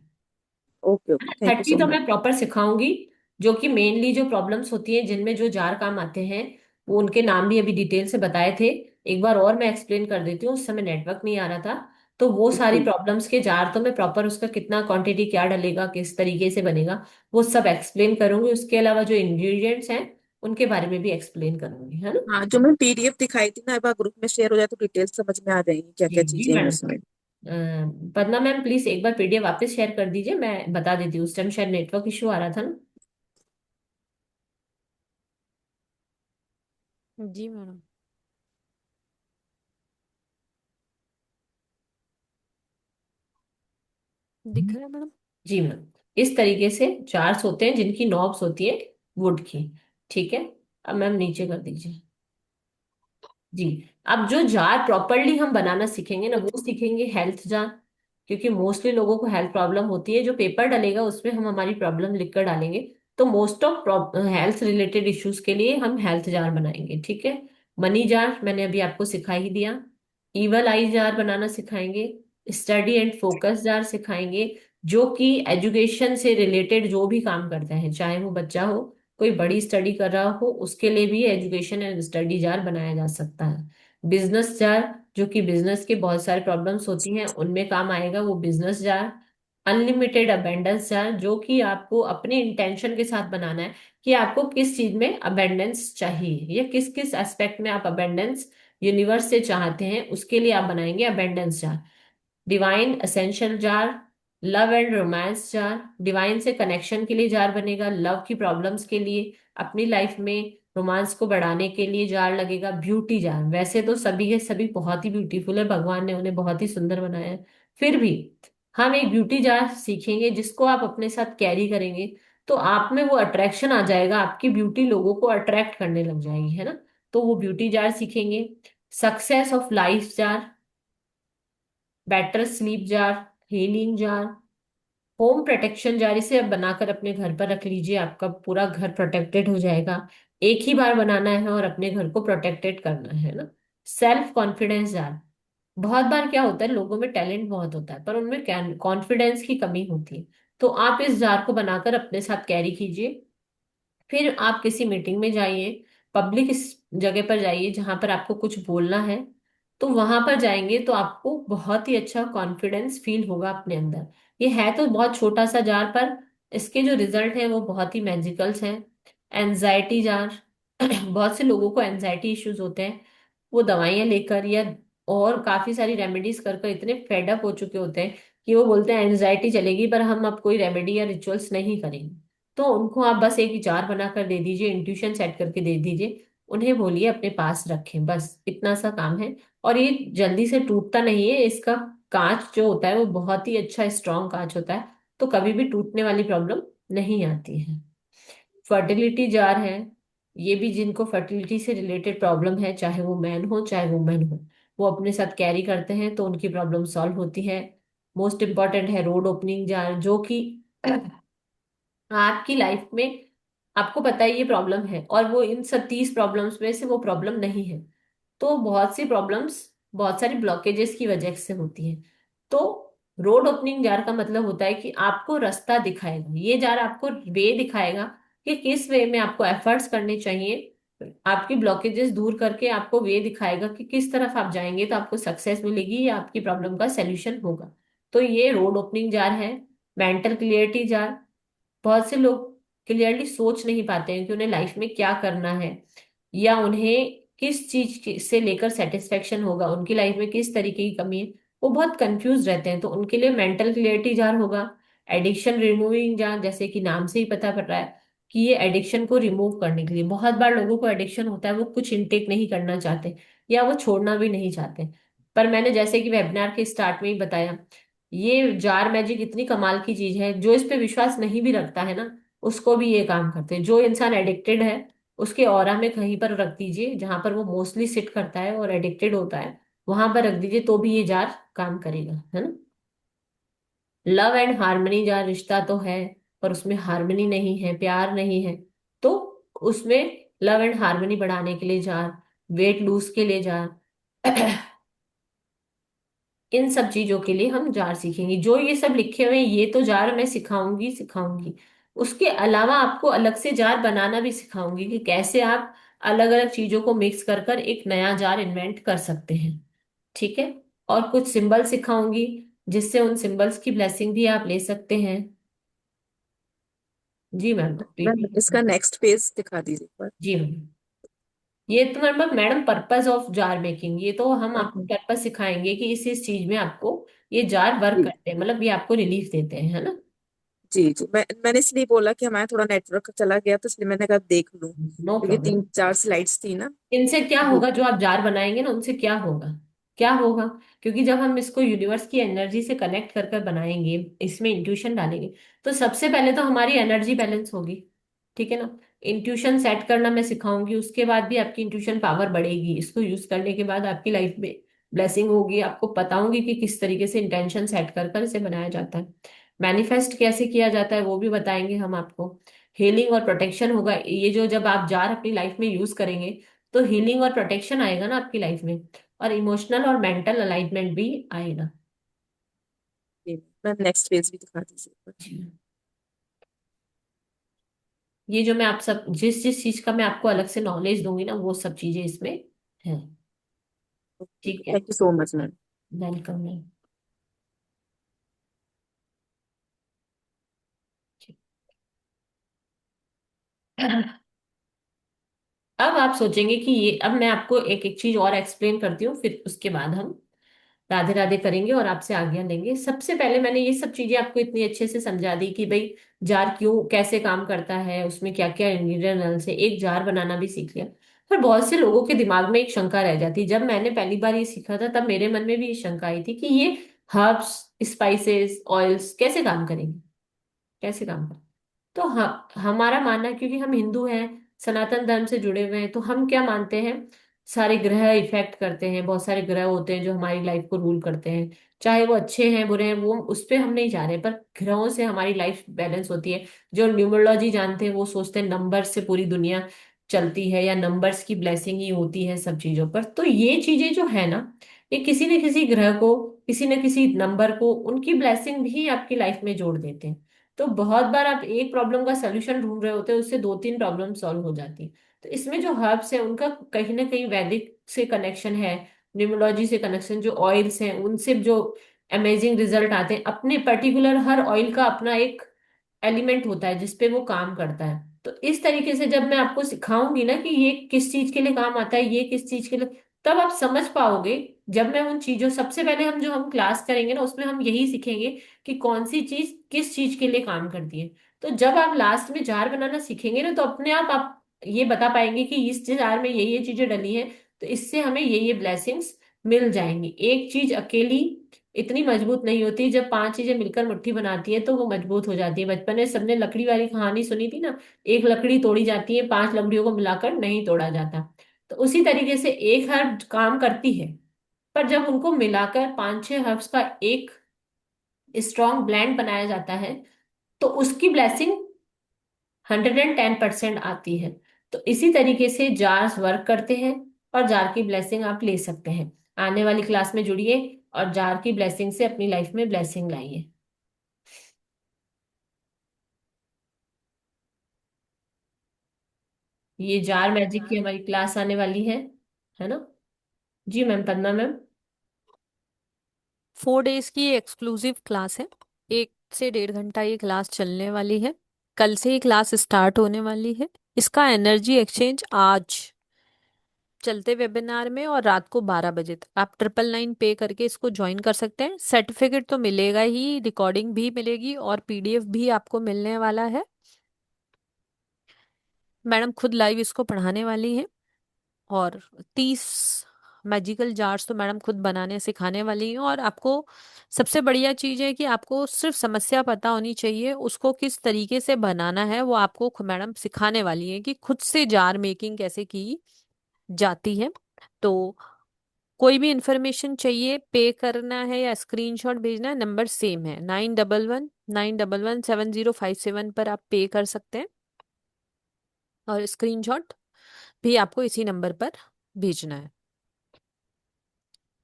Speaker 9: ओके ओके, थैंक यू
Speaker 4: 30
Speaker 9: सो
Speaker 4: तो
Speaker 9: मच।
Speaker 4: मैं प्रॉपर सिखाऊंगी, जो कि मेनली जो प्रॉब्लम्स होती हैं जिनमें जो जार काम आते हैं, वो उनके नाम भी अभी डिटेल से बताए थे। एक बार और मैं एक्सप्लेन कर देती हूँ, उस समय नेटवर्क नहीं आ रहा था। तो वो सारी
Speaker 9: जी
Speaker 4: प्रॉब्लम्स के जार तो मैं प्रॉपर, उसका कितना क्वांटिटी क्या डलेगा, किस तरीके से बनेगा, वो सब एक्सप्लेन करूंगी। उसके अलावा जो इंग्रेडिएंट्स हैं उनके बारे में भी एक्सप्लेन करूंगी, है ना।
Speaker 9: हाँ, जो मैं पीडीएफ दिखाई थी ना, एक बार ग्रुप में शेयर हो जाए तो डिटेल्स समझ में आ जाएंगी क्या
Speaker 4: जी
Speaker 9: क्या
Speaker 4: जी
Speaker 9: चीजें हैं
Speaker 4: मैडम।
Speaker 9: उसमें।
Speaker 4: पदमा मैम प्लीज एक बार पीडीएफ वापस शेयर कर दीजिए, मैं बता देती हूँ, उस टाइम शायद नेटवर्क इशू आ रहा था ना।
Speaker 1: जी मैडम। दिख रहा है मैडम।
Speaker 4: जी मैम, इस तरीके से जार्स होते हैं जिनकी नॉब्स होती है वुड की। ठीक है। अब मैम नीचे कर दीजिए। जी। अब जो जार प्रॉपरली हम बनाना सीखेंगे ना, वो सीखेंगे हेल्थ जार, क्योंकि मोस्टली लोगों को हेल्थ प्रॉब्लम होती है। जो पेपर डलेगा उसमें हम हमारी प्रॉब्लम लिखकर डालेंगे, तो most of health related issues के लिए हम हेल्थ जार बनाएंगे। ठीक है। मनी जार मैंने अभी आपको सिखा ही दिया। इवल आई जार बनाना सिखाएंगे। स्टडी एंड फोकस जार सिखाएंगे, जो कि एजुकेशन से रिलेटेड जो भी काम करता है, चाहे वो बच्चा हो, कोई बड़ी स्टडी कर रहा हो, उसके लिए भी एजुकेशन एंड स्टडी जार बनाया जा सकता है। बिजनेस जार, जो कि बिजनेस के बहुत सारे प्रॉब्लम्स होती हैं उनमें काम आएगा, वो business jar. Unlimited abundance jar, जो कि आपको अपने इंटेंशन के साथ बनाना है कि आपको किस चीज में अबेंडेंस चाहिए, या किस किस एस्पेक्ट में आप अबेंडेंस यूनिवर्स से चाहते हैं, उसके लिए आप बनाएंगे abundance jar. Divine essential jar. Love and romance jar, divine से कनेक्शन के लिए जार बनेगा, लव की प्रॉब्लम्स के लिए, अपनी लाइफ में रोमांस को बढ़ाने के लिए जार लगेगा। ब्यूटी जार, वैसे तो सभी के सभी बहुत ही ब्यूटीफुल है, भगवान ने उन्हें बहुत ही सुंदर बनाया है, फिर भी हम एक ब्यूटी जार सीखेंगे जिसको आप अपने साथ कैरी करेंगे, तो आप में वो अट्रैक्शन आ जाएगा, आपकी ब्यूटी लोगों को अट्रैक्ट करने लग जाएगी, है ना। तो वो ब्यूटी जार सीखेंगे। Success of life jar. Better sleep jar. Healing jar. Home protection jar, इसे आप बनाकर अपने घर पर रख लीजिए, आपका पूरा घर प्रोटेक्टेड हो जाएगा। एक ही बार बनाना है और अपने घर को प्रोटेक्टेड करना है ना। Self confidence jar. बहुत बार क्या होता है, लोगों में टैलेंट बहुत होता है पर उनमें कॉन्फिडेंस की कमी होती है, तो आप इस जार को बनाकर अपने साथ कैरी कीजिए। फिर आप किसी मीटिंग में जाइए, पब्लिक इस जगह पर जाइए जहां पर आपको कुछ बोलना है, तो वहां पर जाएंगे तो आपको बहुत ही अच्छा कॉन्फिडेंस फील होगा अपने अंदर। ये है तो बहुत छोटा सा जार, पर इसके जो रिजल्ट है वो बहुत ही मैजिकल्स हैं। Anxiety jar. बहुत से लोगों को एनजाइटी इश्यूज होते हैं, वो दवाइयां लेकर या और काफी सारी रेमेडीज कर कर इतने फेड अप हो चुके होते हैं कि वो बोलते हैं एनजाइटी चलेगी पर हम अब कोई रेमेडी या रिचुअल्स नहीं करेंगे। तो उनको आप बस एक विचार बनाकर दे दीजिए, इंट्यूशन सेट करके दे दीजिए, उन्हें बोलिए अपने पास रखें, बस इतना सा काम है। और ये जल्दी से टूटता नहीं है, इसका कांच जो होता है वो बहुत ही अच्छा स्ट्रॉन्ग कांच होता है, तो कभी भी टूटने वाली प्रॉब्लम नहीं आती है। फर्टिलिटी जार है। ये भी जिनको फर्टिलिटी से रिलेटेड प्रॉब्लम है, चाहे वो मैन हो चाहे वुमेन हो, वो अपने साथ कैरी करते हैं तो उनकी प्रॉब्लम सॉल्व होती है। मोस्ट इम्पॉर्टेंट है रोड ओपनिंग जार, जो कि आपकी लाइफ में आपको पता है ये प्रॉब्लम है, और वो इन सब 30 प्रॉब्लम्स में से वो प्रॉब्लम नहीं है। तो बहुत सी प्रॉब्लम्स बहुत सारी ब्लॉकेजेस की वजह से होती है। तो रोड ओपनिंग जार का मतलब होता है कि आपको रास्ता दिखाएगा, ये जार आपको वे दिखाएगा कि किस वे में आपको एफर्ट्स करने चाहिए। आपकी ब्लॉकेजेस दूर करके आपको वे दिखाएगा कि किस तरफ आप जाएंगे तो आपको सक्सेस मिलेगी या आपकी प्रॉब्लम का सोल्यूशन होगा। तो ये रोड ओपनिंग जार है। मेंटल क्लियरिटी जार, बहुत से लोग क्लियरली सोच नहीं पाते हैं कि उन्हें लाइफ में क्या करना है, या उन्हें किस चीज से लेकर सेटिस्फेक्शन होगा, उनकी लाइफ में किस तरीके की कमी है। वो बहुत कंफ्यूज रहते हैं, तो उनके लिए मेंटल क्लियरिटी जार होगा। एडिक्शन रिमूविंग जार, जैसे कि नाम से ही पता पड़ रहा है कि ये एडिक्शन को रिमूव करने के लिए, बहुत बार लोगों को एडिक्शन होता है, वो कुछ इनटेक नहीं करना चाहते या वो छोड़ना भी नहीं चाहते। पर मैंने जैसे कि वेबिनार के स्टार्ट में ही बताया, ये जार मैजिक इतनी कमाल की चीज है, जो इस पे विश्वास नहीं भी रखता है ना, उसको भी ये काम करते हैं। जो इंसान एडिक्टेड है उसके ऑरा में कहीं पर रख दीजिए, जहां पर वो मोस्टली सिट करता है और एडिक्टेड होता है, वहां पर रख दीजिए तो भी ये जार काम करेगा, है ना। लव एंड हार्मनी जार, रिश्ता तो है पर उसमें हार्मनी नहीं है, प्यार नहीं है, तो उसमें लव एंड हार्मनी बढ़ाने के लिए जार, वेट लूज के लिए जार, इन सब चीजों के लिए हम जार सीखेंगे। जो ये सब लिखे हुए हैं ये तो जार मैं सिखाऊंगी सिखाऊंगी, उसके अलावा आपको अलग से जार बनाना भी सिखाऊंगी कि कैसे आप अलग अलग चीजों को मिक्स कर कर एक नया जार इन्वेंट कर सकते हैं। ठीक है। और कुछ सिंबल सिखाऊंगी, जिससे उन सिंबल्स की ब्लेसिंग भी आप ले सकते हैं। जी मैम,
Speaker 9: मैम
Speaker 4: रिपीट।
Speaker 9: इसका नेक्स्ट पेज दिखा दीजिए एक बार।
Speaker 4: जी मैम, ये तो madam madam purpose of jar making, ये तो हम आपको
Speaker 9: हाँ,
Speaker 4: पर्पस सिखाएंगे कि इस चीज में आपको ये जार वर्क
Speaker 9: जी
Speaker 4: करते हैं, मतलब ये आपको रिलीफ देते हैं, है ना।
Speaker 9: जी जी, मैंने इसलिए बोला कि हमारा थोड़ा नेटवर्क चला गया, तो इसलिए मैंने कहा देख लूं,
Speaker 4: नो
Speaker 9: क्योंकि
Speaker 4: प्रॉब्लम।
Speaker 9: 3-4 स्लाइड्स थी ना।
Speaker 4: इनसे क्या
Speaker 9: जी
Speaker 4: होगा, जो आप जार बनाएंगे ना उनसे क्या होगा, क्या होगा, क्योंकि जब हम इसको यूनिवर्स की एनर्जी से कनेक्ट कर कर बनाएंगे, इसमें इंट्यूशन डालेंगे, तो सबसे पहले तो हमारी एनर्जी बैलेंस होगी। ठीक है ना। इंट्यूशन सेट करना मैं सिखाऊंगी, उसके बाद भी आपकी इंट्यूशन पावर बढ़ेगी, इसको यूज करने के बाद आपकी लाइफ में ब्लेसिंग होगी। आपको बताऊंगी कि किस तरीके से इंटेंशन सेट कर कर इसे बनाया जाता है। मैनिफेस्ट कैसे किया जाता है वो भी बताएंगे हम आपको। हीलिंग और प्रोटेक्शन होगा, ये जो जब आप जार अपनी लाइफ में यूज करेंगे तो हीलिंग और प्रोटेक्शन आएगा ना आपकी लाइफ में, और इमोशनल और मेंटल अलाइनमेंट भी आएगा।
Speaker 9: जी, मैम नेक्स्ट पेज भी दिखा दीजिए एक बार।
Speaker 4: जी। ये जो मैं आप सब जिस जिस चीज का मैं आपको अलग से नॉलेज दूंगी ना, वो सब चीजें इसमें है। ठीक है।
Speaker 9: Thank you so much ma'am.
Speaker 4: Welcome ma'am. अब आप सोचेंगे कि ये, अब मैं आपको एक एक चीज और एक्सप्लेन करती हूँ, फिर उसके बाद हम राधे राधे करेंगे और आपसे आज्ञा लेंगे। सबसे पहले मैंने ये सब चीजें आपको इतनी अच्छे से समझा दी कि भाई जार क्यों कैसे काम करता है, उसमें क्या क्या इंग्रेडिएंट्स है, एक जार बनाना भी सीख लिया। पर बहुत से लोगों के दिमाग में एक शंका रह जाती, जब मैंने पहली बार ये सीखा था तब मेरे मन में भी ये शंका आई थी कि ये हर्ब्स, स्पाइसेस, ऑयल्स कैसे काम करेंगे, कैसे काम करेंगे। तो हमारा मानना, क्योंकि हम हिंदू हैं, सनातन धर्म से जुड़े हुए हैं, तो हम क्या मानते हैं, सारे ग्रह इफेक्ट करते हैं, बहुत सारे ग्रह होते हैं जो हमारी लाइफ को रूल करते हैं, चाहे वो अच्छे हैं बुरे हैं, वो उस पे हम नहीं जा रहे, पर ग्रहों से हमारी लाइफ बैलेंस होती है। जो न्यूमरोलॉजी जानते हैं वो सोचते हैं नंबर से पूरी दुनिया चलती है, या नंबर्स की ब्लेसिंग ही होती है सब चीजों पर। तो ये चीजें जो है ना, ये किसी न किसी ग्रह को, किसी न किसी नंबर को, उनकी ब्लेसिंग भी आपकी लाइफ में जोड़ देते हैं। तो बहुत बार आप एक प्रॉब्लम का सलूशन ढूंढ रहे होते हैं, उससे दो तीन प्रॉब्लम सॉल्व हो जाती है। तो इसमें जो हर्ब्स है उनका कहीं ना कहीं वैदिक से कनेक्शन है, न्यूमरोलॉजी से कनेक्शन, जो ऑयल्स हैं उनसे जो अमेजिंग रिजल्ट आते हैं, अपने पर्टिकुलर हर ऑयल का अपना एक एलिमेंट होता है जिसपे वो काम करता है। तो इस तरीके से जब मैं आपको सिखाऊंगी ना कि ये किस चीज के लिए काम आता है, ये किस चीज के लिए, तब आप समझ पाओगे। जब मैं उन चीजों, सबसे पहले हम जो हम क्लास करेंगे ना उसमें हम यही सीखेंगे कि कौन सी चीज किस चीज के लिए काम करती है। तो जब आप लास्ट में जार बनाना सीखेंगे ना, तो अपने आप ये बता पाएंगे कि इस जार में ये चीजें डली हैं, तो इससे हमें ये ब्लेसिंग्स मिल जाएंगी। एक चीज अकेली इतनी मजबूत नहीं होती। जब पांच चीजें मिलकर मुट्ठी बनाती है तो वो मजबूत हो जाती है। बचपन में सबने लकड़ी वाली कहानी सुनी थी ना, एक लकड़ी तोड़ी जाती है, पांच लकड़ियों को मिलाकर नहीं तोड़ा जाता। तो उसी तरीके से एक हर्ब काम करती है, पर जब उनको मिलाकर पांच छह हर्ब्स का एक स्ट्रॉन्ग ब्लेंड बनाया जाता है तो उसकी ब्लेसिंग 110% आती है। तो इसी तरीके से जार्स वर्क करते हैं, और जार की ब्लेसिंग आप ले सकते हैं। आने वाली क्लास में जुड़िए और जार की ब्लेसिंग से अपनी लाइफ में ब्लेसिंग लाइए। ये जार मैजिक की हमारी क्लास आने वाली है ना? जी मैम, पद्मा मैम।
Speaker 1: 4 डेज की एक्सक्लूसिव क्लास है। 1 से 1.5 घंटा ये क्लास चलने वाली है। कल से ही क्लास स्टार्ट होने वाली है। इसका एनर्जी एक्सचेंज आज चलते वेबिनार में और रात को 12 बजे तक आप 999 पे करके इसको ज्वाइन कर सकते हैं। सर्टिफिकेट तो मिलेगा ही, रिकॉर्डिंग भी मिलेगी और पीडीएफ भी आपको मिलने वाला है। मैडम खुद लाइव इसको पढ़ाने वाली हैं और 30 मैजिकल जार्स तो मैडम खुद बनाने सिखाने वाली हैं। और आपको सबसे बढ़िया चीज़ है कि आपको सिर्फ समस्या पता होनी चाहिए, उसको किस तरीके से बनाना है वो आपको मैडम सिखाने वाली है कि खुद से जार मेकिंग कैसे की जाती है। तो कोई भी इंफॉर्मेशन चाहिए, पे करना है या स्क्रीनशॉट भेजना है, नंबर सेम है 9111911707 पर आप पे कर सकते हैं और स्क्रीनशॉट भी आपको इसी नंबर पर भेजना है।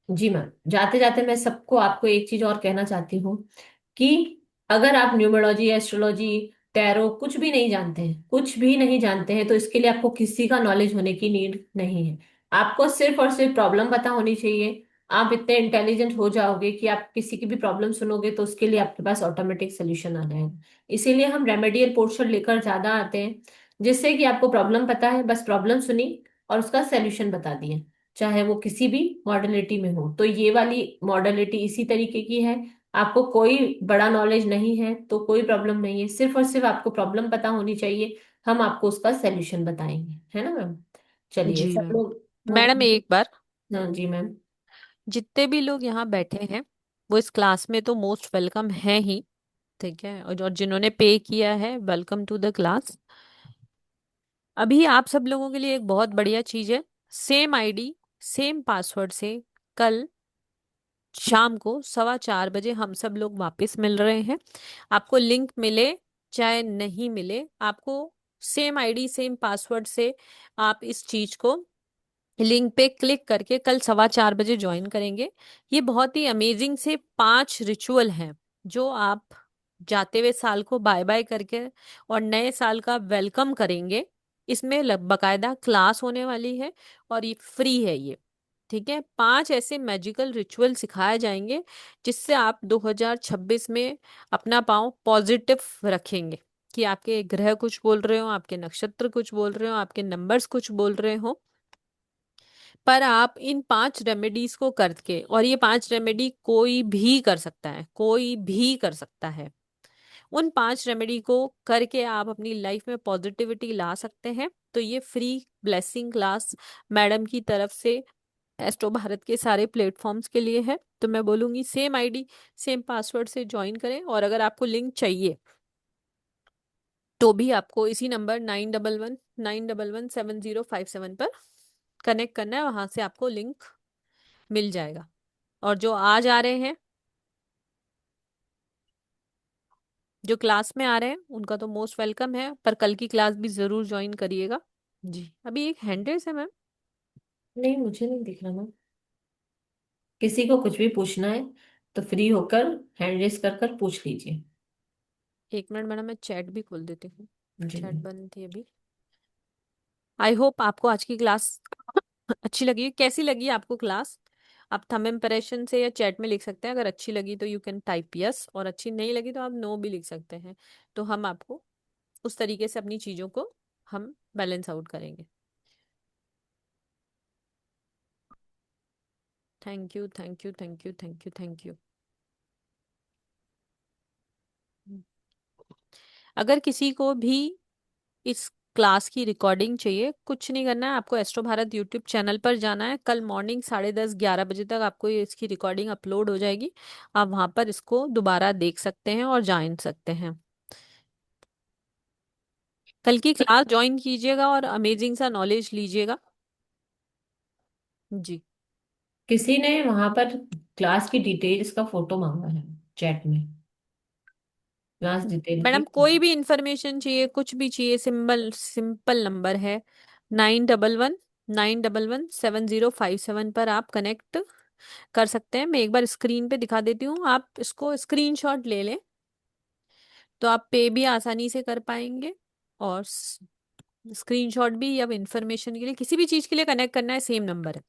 Speaker 4: जी मैम, जाते जाते मैं सबको आपको एक चीज और कहना चाहती हूँ कि अगर आप न्यूमरोलॉजी, एस्ट्रोलॉजी, टैरो कुछ भी नहीं जानते हैं, कुछ भी नहीं जानते हैं, तो इसके लिए आपको किसी का नॉलेज होने की नीड नहीं है। आपको सिर्फ और सिर्फ प्रॉब्लम पता होनी चाहिए। आप इतने इंटेलिजेंट हो जाओगे कि आप किसी की भी प्रॉब्लम सुनोगे तो उसके लिए आपके पास ऑटोमेटिक सोल्यूशन आ जाएगा। इसीलिए हम रेमेडियल पोर्शन लेकर ज्यादा आते हैं, जिससे कि आपको प्रॉब्लम पता है, बस प्रॉब्लम सुनी और उसका सोल्यूशन बता दिया, चाहे वो किसी भी मॉडलिटी में हो। तो ये वाली मॉडलिटी इसी तरीके की है। आपको कोई बड़ा नॉलेज नहीं है तो कोई प्रॉब्लम नहीं है, सिर्फ और सिर्फ आपको प्रॉब्लम पता होनी चाहिए, हम आपको उसका सोल्यूशन बताएंगे, है ना मैम? चलिए
Speaker 1: जी
Speaker 4: सब
Speaker 1: मैम।
Speaker 4: लोग। हाँ
Speaker 1: मैडम एक बार,
Speaker 4: हाँ जी मैम।
Speaker 1: जितने भी लोग यहाँ बैठे हैं वो इस क्लास में तो मोस्ट वेलकम है ही, ठीक है, और जिन्होंने पे किया है वेलकम टू द क्लास। अभी आप सब लोगों के लिए एक बहुत बढ़िया चीज है, सेम आईडी सेम पासवर्ड से कल शाम को 4:15 बजे हम सब लोग वापस मिल रहे हैं। आपको लिंक मिले चाहे नहीं मिले, आपको सेम आईडी सेम पासवर्ड से आप इस चीज को लिंक पे क्लिक करके कल 4:15 बजे ज्वाइन करेंगे। ये बहुत ही अमेजिंग से 5 रिचुअल हैं जो आप जाते हुए साल को बाय बाय करके और नए साल का वेलकम करेंगे। इसमें बकायदा क्लास होने वाली है और ये फ्री है ये, ठीक है। 5 ऐसे मैजिकल रिचुअल सिखाए जाएंगे जिससे आप 2026 में अपना पाँव पॉजिटिव रखेंगे कि आपके ग्रह कुछ बोल रहे हो, आपके नक्षत्र कुछ बोल रहे हो, आपके नंबर्स कुछ बोल रहे हो, पर आप इन 5 रेमेडीज को करके, और ये 5 रेमेडी कोई भी कर सकता है, कोई भी कर सकता है, उन 5 रेमेडी को करके आप अपनी लाइफ में पॉजिटिविटी ला सकते हैं। तो ये फ्री ब्लेसिंग क्लास मैडम की तरफ से एस्ट्रो भारत के सारे प्लेटफॉर्म्स के लिए है। तो मैं बोलूंगी सेम आईडी सेम पासवर्ड से ज्वाइन करें, और अगर आपको लिंक चाहिए तो भी आपको इसी नंबर 9111911707 पर कनेक्ट करना है, वहां से आपको लिंक मिल जाएगा। और जो आज आ रहे हैं, जो क्लास में आ रहे हैं, उनका तो मोस्ट वेलकम है, पर कल की क्लास भी जरूर ज्वाइन करिएगा। जी अभी एक हैंड रेस है मैम।
Speaker 4: नहीं, मुझे नहीं दिख रहा मैम। किसी को कुछ भी पूछना है तो फ्री होकर हैंड रेस कर कर पूछ लीजिए।
Speaker 1: 1 मिनट मैडम, मैं चैट भी खोल देती हूँ,
Speaker 4: जी
Speaker 1: चैट
Speaker 4: मैम।
Speaker 1: बंद थी अभी। आई होप आपको आज की क्लास अच्छी लगी। कैसी लगी आपको क्लास? आप थंब इम्प्रेशन से या चैट में लिख सकते हैं। अगर अच्छी लगी तो यू कैन टाइप यस, और अच्छी नहीं लगी तो आप नो भी लिख सकते हैं। तो हम आपको उस तरीके से अपनी चीजों को हम बैलेंस आउट करेंगे। Thank you, thank you, thank you, thank you, thank you. अगर किसी को भी इस क्लास की रिकॉर्डिंग चाहिए, कुछ नहीं करना है आपको। एस्ट्रो भारत यूट्यूब चैनल पर जाना है, कल मॉर्निंग 10:30-11 बजे तक आपको इसकी रिकॉर्डिंग अपलोड हो जाएगी। आप वहां पर इसको दोबारा देख सकते हैं और जान सकते हैं। कल की क्लास ज्वाइन कीजिएगा और अमेजिंग सा नॉलेज लीजिएगा। जी
Speaker 4: किसी ने वहां पर क्लास की डिटेल्स का फोटो मांगा है चैट में, क्लास डिटेल की।
Speaker 1: मैडम, कोई भी इंफॉर्मेशन चाहिए, कुछ भी चाहिए, सिंपल सिंपल नंबर है 9119117057 पर आप कनेक्ट कर सकते हैं। मैं एक बार स्क्रीन पे दिखा देती हूँ, आप इसको स्क्रीनशॉट ले लें तो आप पे भी आसानी से कर पाएंगे। और स्क्रीनशॉट भी, अब इंफॉर्मेशन के लिए किसी भी चीज के लिए कनेक्ट करना है, सेम नंबर है।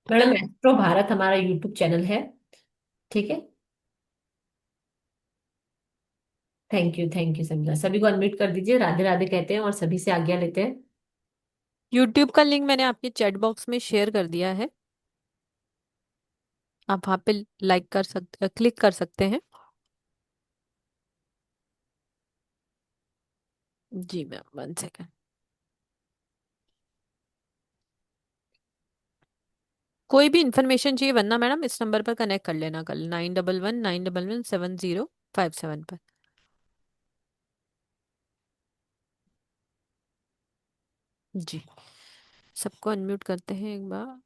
Speaker 4: मैडम, एस्ट्रो भारत हमारा यूट्यूब चैनल है, ठीक है। थैंक यू सभी, सभी को अनम्यूट कर दीजिए, राधे राधे कहते हैं और सभी से आज्ञा लेते हैं।
Speaker 1: यूट्यूब का लिंक मैंने आपके चैट बॉक्स में शेयर कर दिया है, आप वहां पे लाइक कर सकते, क्लिक कर सकते हैं। जी मैम, 1 सेकेंड। कोई भी इंफॉर्मेशन चाहिए वरना मैडम इस नंबर पर कनेक्ट कर लेना कल 9119117057 पर। जी, सबको अनम्यूट करते हैं एक बार।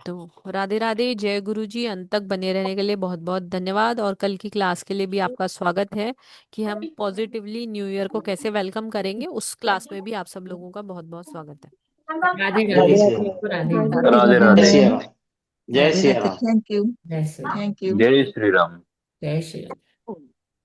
Speaker 1: तो राधे राधे, जय गुरु जी। अंत तक बने रहने के लिए बहुत बहुत धन्यवाद, और कल की क्लास के लिए भी आपका स्वागत है कि हम पॉजिटिवली न्यू ईयर को कैसे वेलकम करेंगे, उस क्लास में भी आप सब लोगों का बहुत बहुत स्वागत है।
Speaker 4: राधे राधे,
Speaker 10: राधे
Speaker 4: सभी
Speaker 10: राधे।
Speaker 4: को राधे
Speaker 8: राधे
Speaker 4: राधे।
Speaker 10: राधे
Speaker 8: राधे
Speaker 10: राधे।
Speaker 8: मैम।
Speaker 10: जय
Speaker 8: राधे
Speaker 10: सिया
Speaker 8: राधे,
Speaker 10: राम।
Speaker 8: Thank you.
Speaker 4: जय श्री राम।
Speaker 8: Thank you.
Speaker 10: जय श्री राम।
Speaker 4: जय श्री राम।